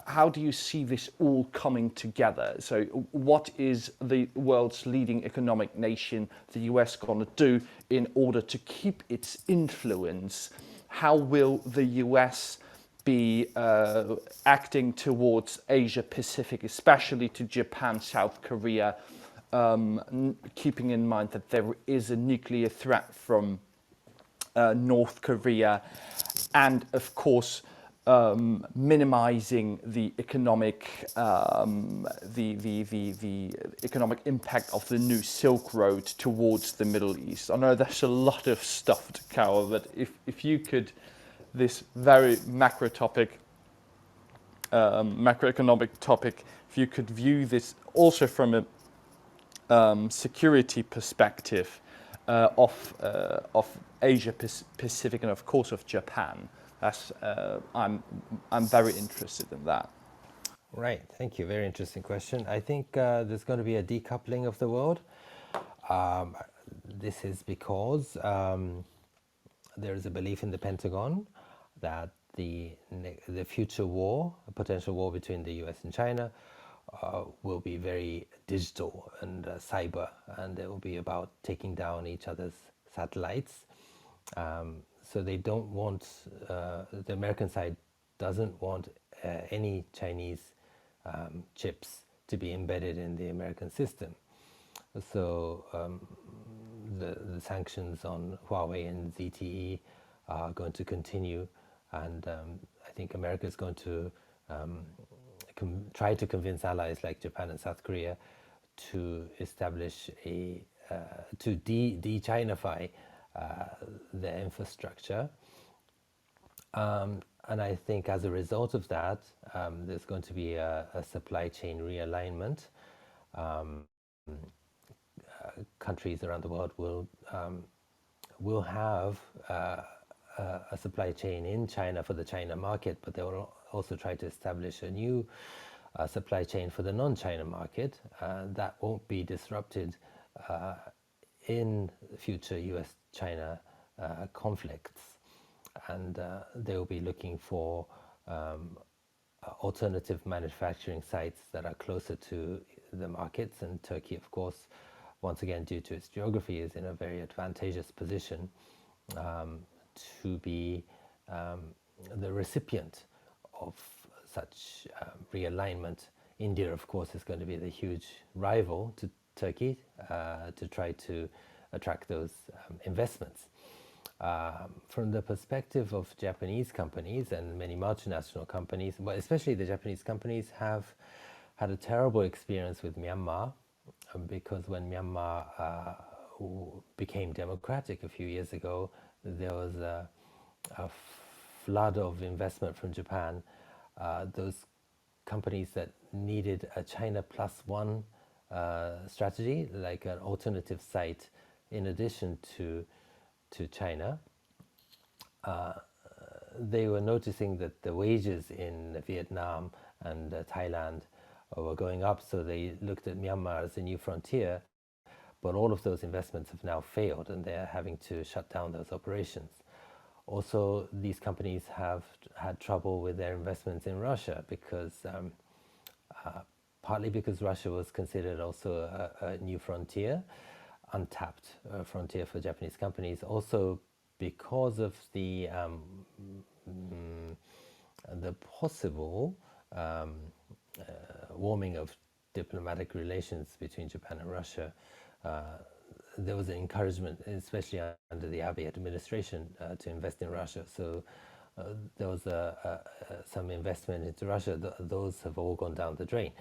How do you see this all coming together? So what is the world's leading economic nation, the US, going to do in order to keep its influence? How will the US be acting towards Asia Pacific, especially to Japan, South Korea, keeping in mind that there is a nuclear threat from North Korea, and of course minimizing the economic the economic impact of the new Silk Road towards the Middle East. I know there's a lot of stuff to cover, but if you could, this very macro topic, macroeconomic topic, if you could view this also from a security perspective of Asia Pacific and of course of Japan. I'm very interested in that. Right, thank you. Very interesting question. I think there's going to be a decoupling of the world. This is because there is a belief in the Pentagon that the future war, a potential war between the US and China, will be very digital and cyber, and it will be about taking down each other's satellites. So they don't want, the American side doesn't want any Chinese chips to be embedded in the American system. So the sanctions on Huawei and ZTE are going to continue, and I think America is going to try to convince allies like Japan and South Korea to establish to de-Chinify their infrastructure. And I think as a result of that, there's going to be a supply chain realignment. Countries around the world will have a supply chain in China for the China market, but they will also try to establish a new supply chain for the non-China market that won't be disrupted in future US-China conflicts. And they will be looking for alternative manufacturing sites that are closer to the markets. And Turkey, of course, once again, due to its geography, is in a very advantageous position to be the recipient of such realignment. India, of course, is going to be the huge rival to Turkey to try to attract those investments. From the perspective of Japanese companies and many multinational companies, but especially the Japanese companies, have had a terrible experience with Myanmar, because when Myanmar became democratic a few years ago, there was a flood of investment from Japan. Those companies that needed a China plus one strategy, like an alternative site in addition to China, they were noticing that the wages in Vietnam and Thailand were going up, so they looked at Myanmar as a new frontier. But all of those investments have now failed, and they're having to shut down those operations. Also, these companies have had trouble with their investments in Russia because partly because Russia was considered also a new frontier, untapped frontier for Japanese companies. Also because of the possible warming of diplomatic relations between Japan and Russia. There was an encouragement, especially under the Abe administration, to invest in Russia. So there was some investment into Russia. Those have all gone down the drain.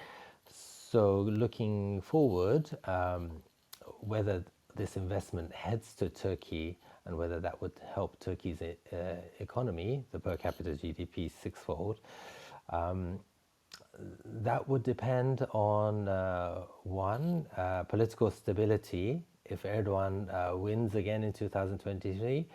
So looking forward, whether this investment heads to Turkey and whether that would help Turkey's economy, the per capita GDP sixfold, that would depend on one, political stability. If Erdogan wins again in 2023,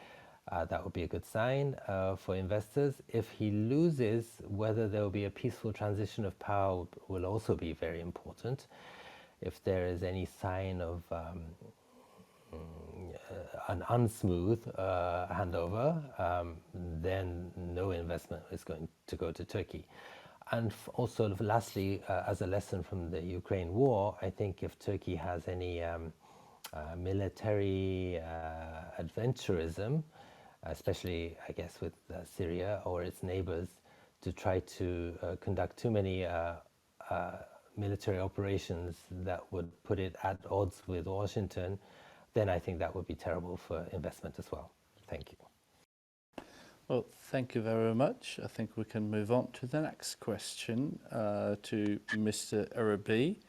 that would be a good sign for investors. If he loses, whether there will be a peaceful transition of power will also be very important. If there is any sign of an unsmooth handover, then no investment is going to go to Turkey. And also, lastly, as a lesson from the Ukraine war, I think if Turkey has any military adventurism, especially, I guess, with Syria or its neighbors, to try to conduct too many military operations that would put it at odds with Washington, then I think that would be terrible for investment as well. Thank you. Well, thank you very much. I think we can move on to the next question to Mr. Arabi,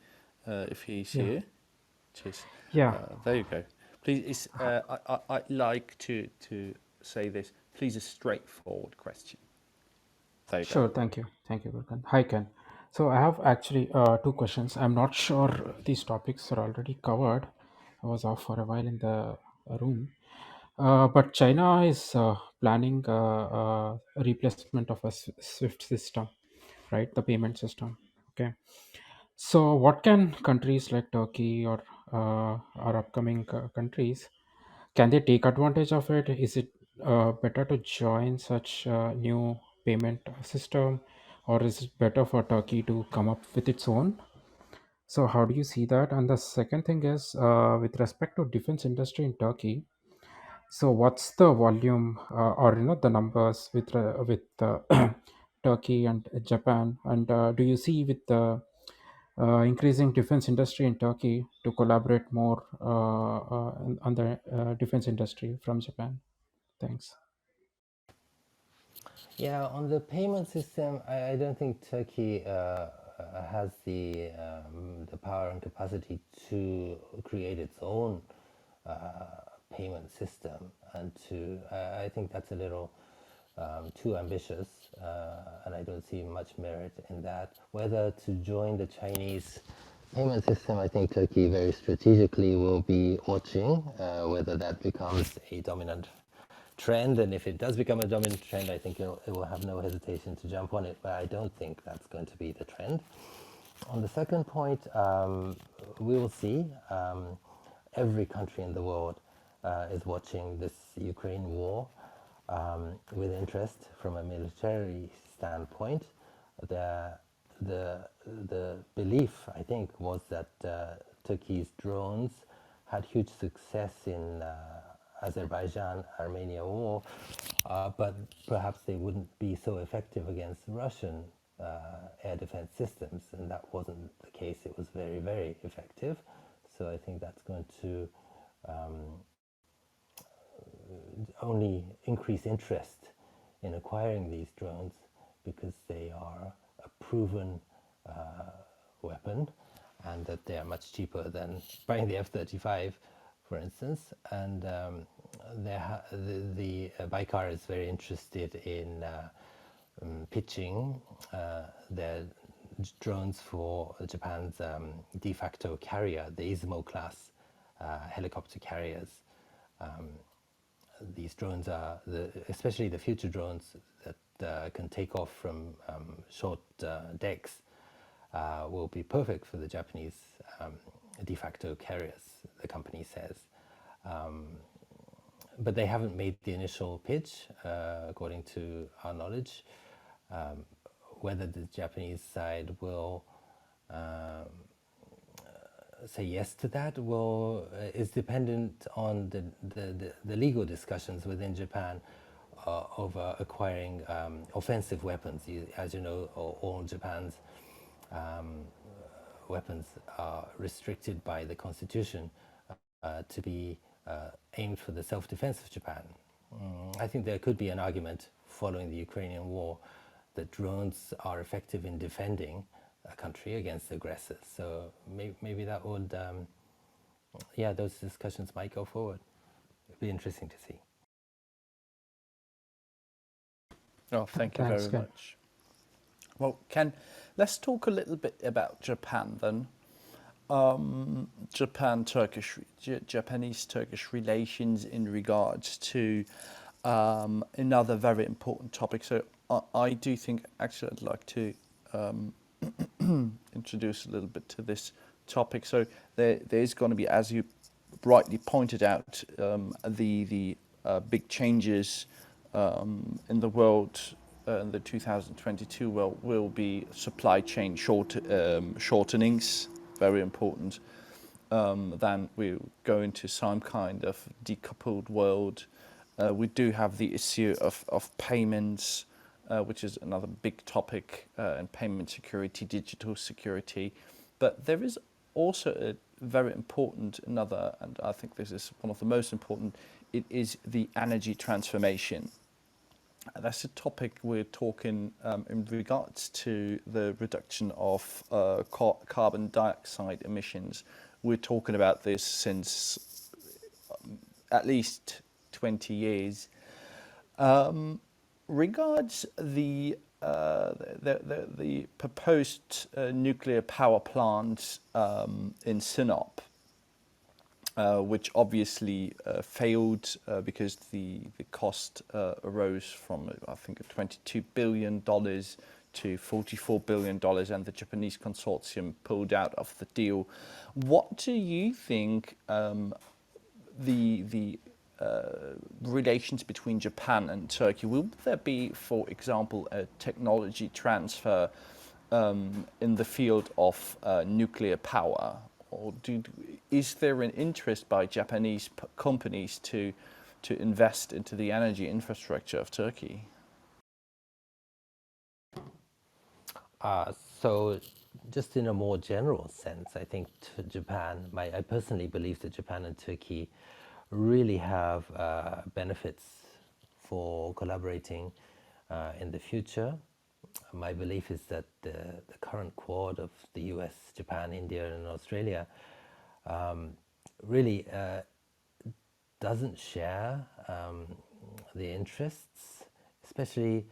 if he's here. Cheers. There you go. Please, I'd like to say this. Please, a straightforward question. There you go. Sure, thank you. Thank you, Gürkan. Hi, Ken. So I have actually two questions. I'm not sure these topics are already covered. I was off for a while in the room. But China is planning a replacement of a SWIFT system, right? The payment system. Okay. So what can countries like Turkey or our upcoming countries, can they take advantage of it? Is it better to join such new payment system, or is it better for Turkey to come up with its own? So how do you see that? And the second thing is with respect to defense industry in Turkey. So what's the volume or the numbers with Turkey and Japan? And do you see with the increasing defense industry in Turkey to collaborate more on the defense industry from Japan? Thanks. Yeah, on the payment system, I don't think Turkey has the power and capacity to create its own payment system, and to I think that's a little too ambitious, and I don't see much merit in that. Whether to join the Chinese payment system, I think Turkey very strategically will be watching whether that becomes a dominant trend, and if it does become a dominant trend, I think it will have no hesitation to jump on it, but I don't think that's going to be the trend. On the second point, we will see. Every country in the world is watching this Ukraine war with interest from a military standpoint. The belief, I think, was that Turkey's drones had huge success in Azerbaijan-Armenia war, but perhaps they wouldn't be so effective against Russian air defense systems, and that wasn't the case. It was very, very effective. So I think that's going to only increase interest in acquiring these drones, because they are a proven weapon, and that they are much cheaper than buying the F-35, for instance. And the Baykar is very interested in pitching their drones for Japan's de facto carrier, the Izumo class helicopter carriers. These drones are, especially the future drones that can take off from short decks, will be perfect for the Japanese de facto carriers, the company says. But they haven't made the initial pitch, according to our knowledge. Whether the Japanese side will say yes to that is dependent on the legal discussions within Japan over acquiring offensive weapons. As you know, all Japan's weapons are restricted by the constitution to be aimed for the self-defense of Japan. I think there could be an argument following the Ukrainian war that drones are effective in defending a country against aggressors. So maybe that would, those discussions might go forward. It'd be interesting to see. Oh, thank you Thanks, very Ken. much. Well, Ken, let's talk a little bit about Japan then. Japanese-Turkish relations in regards to another very important topic. So I do think, actually, I'd like to introduce a little bit to this topic. So there's going to be, as you rightly pointed out, the big changes in the world in the 2022 world will be supply chain shortenings, very important. Then we go into some kind of decoupled world. We do have the issue of payments, which is another big topic, and payment security, digital security. But there is also a very important another, and I think this is one of the most important, it is the energy transformation. That's a topic we're talking in regards to the reduction of carbon dioxide emissions. We're talking about this since at least 20 years. Regards the proposed nuclear power plant in Sinop, which obviously failed because the cost arose from, I think, $22 billion to $44 billion, and the Japanese consortium pulled out of the deal. What do you think the relations between Japan and Turkey? Will there be, for example, a technology transfer in the field of nuclear power? Or is there an interest by Japanese companies to invest into the energy infrastructure of Turkey? So just in a more general sense, I think Japan, I personally believe that Japan and Turkey really have benefits for collaborating in the future. my belief is that the current Quad of the US, Japan, India, and Australia really doesn't share the interests, especially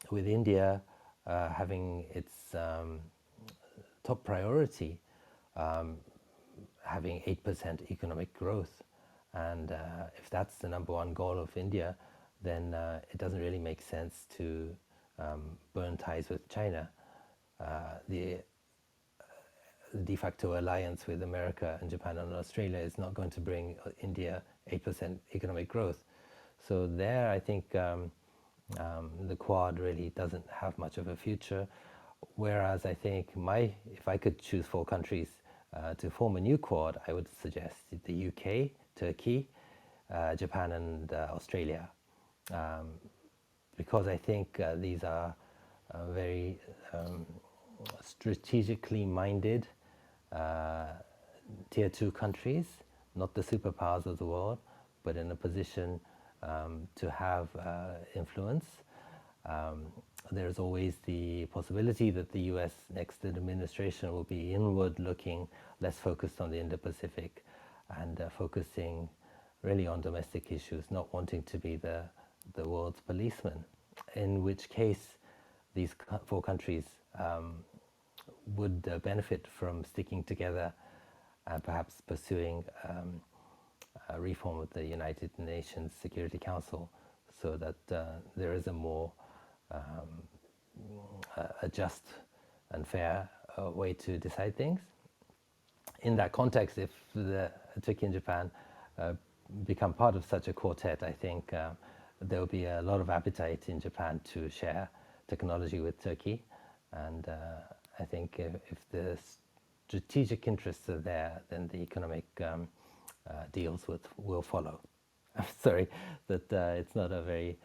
with India having its top priority having 8% economic growth. And if that's the number one goal of India, then it doesn't really make sense to burn ties with China. The de facto alliance with America and Japan and Australia is not going to bring India 8% economic growth. So there, I think the Quad really doesn't have much of a future. Whereas I think if I could choose 4 countries to form a new Quad, I would suggest the UK, Turkey, Japan, and Australia, because I think these are very strategically minded tier 2 countries, not the superpowers of the world, but in a position to have influence. There's always the possibility that the US next administration will be inward looking, less focused on the Indo-Pacific, and focusing really on domestic issues, not wanting to be the world's policeman, in which case these 4 countries would benefit from sticking together and perhaps pursuing a reform of the United Nations Security Council, so that there is a more a just and fair way to decide things. In that context, if Turkey and Japan become part of such a quartet, I think there will be a lot of appetite in Japan to share technology with Turkey. And I think if the strategic interests are there, then the economic deals will follow. I'm sorry that it's not a very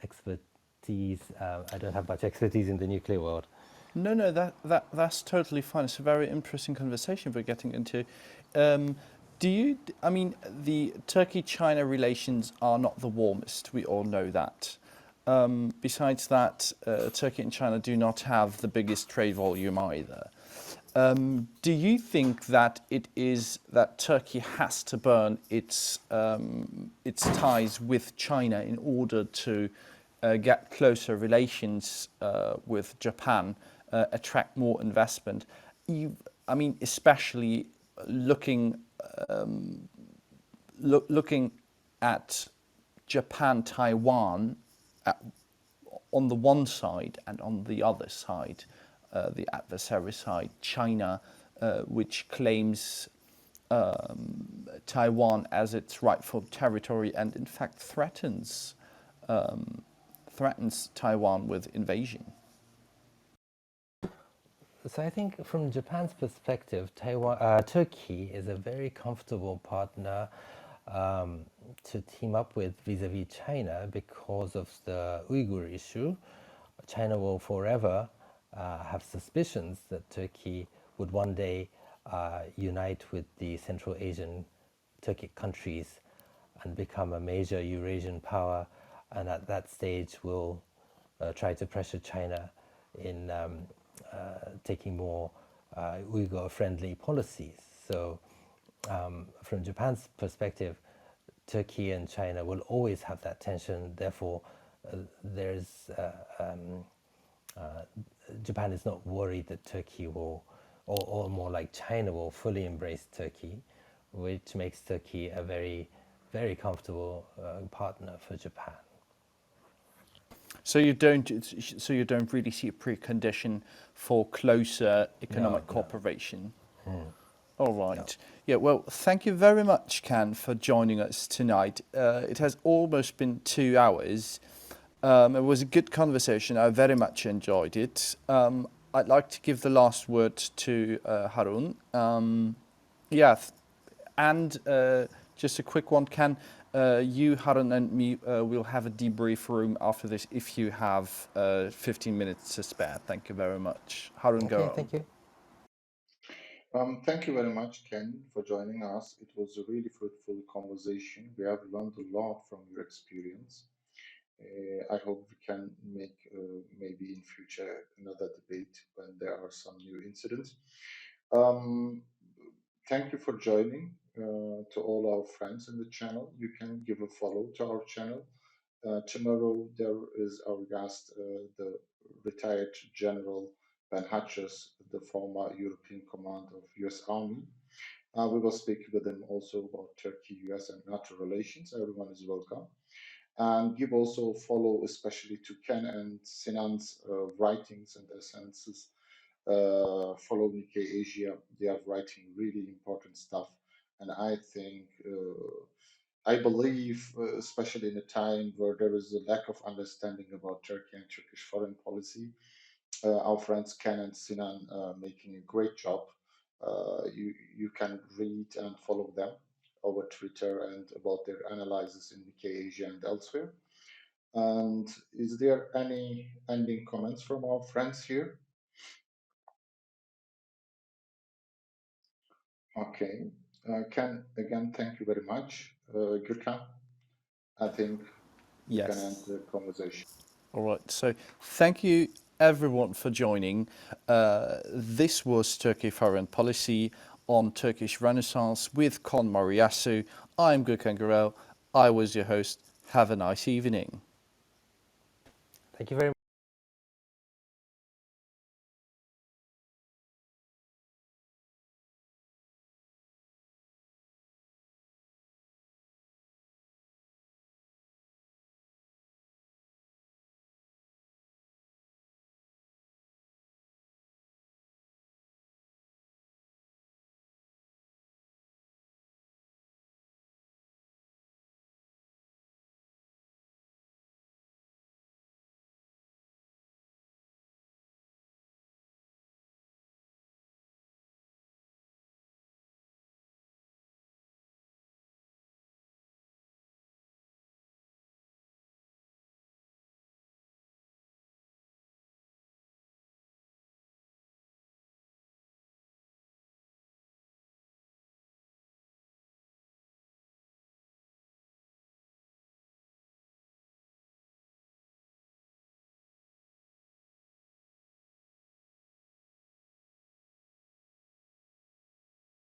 expertise. I don't have much expertise in the nuclear world. No, that's totally fine. It's a very interesting conversation we're getting into. I mean, the Turkey-China relations are not the warmest. We all know that. Besides that, Turkey and China do not have the biggest trade volume either. Do you think that it is that Turkey has to burn its ties with China in order to get closer relations with Japan, attract more investment? I mean, especially looking at Japan, Taiwan on the one side, and on the other side, the adversary side, China, which claims Taiwan as its rightful territory and in fact threatens Taiwan with invasion. So I think from Japan's perspective, Turkey is a very comfortable partner to team up with vis-a-vis China because of the Uyghur issue. China will forever have suspicions that Turkey would one day unite with the Central Asian Turkic countries and become a major Eurasian power, and at that stage will try to pressure China in taking more Uyghur-friendly policies. So from Japan's perspective, Turkey and China will always have that tension. Therefore, Japan is not worried that Turkey will, or more like China will fully embrace Turkey, which makes Turkey a very, very comfortable partner for Japan. So you don't really see a precondition for closer economic cooperation. All right. No. Yeah. Well, thank you very much, Ken, for joining us tonight. It has almost been 2 hours. It was a good conversation. I very much enjoyed it. I'd like to give the last word to Harun. And just a quick one, Ken. You, Harun, and me will have a debrief room after this if you have 15 minutes to spare. Thank you very much. Harun, go on. Thank you. Thank you very much, Ken, for joining us. It was a really fruitful conversation. We have learned a lot from your experience. I hope we can make maybe in future another debate when there are some new incidents. Thank you for joining. To all our friends in the channel, you can give a follow to our channel. Tomorrow there is our guest, the retired General Ben Hatches, the former European commander of U.S. Army. We will speak with him also about Turkey, U.S. and NATO relations. Everyone is welcome. And give also follow, especially to Ken and Sinan's writings and essences. Follow Nikkei Asia. They are writing really important stuff, and I believe, especially in a time where there is a lack of understanding about Turkey and Turkish foreign policy, our friends Ken and Sinan making a great job. You can read and follow them over Twitter and about their analysis in Nikkei Asia and elsewhere. And is there any ending comments from our friends here? Okay. Ken, again, thank you very much. Gürkan, I think we can end Yes. the conversation. All right. So thank you everyone for joining. This was Turkey Foreign Policy on Turkish Renaissance with Ken Moriyasu. I'm Gürkan Gürel. I was your host. Have a nice evening. Thank you very much.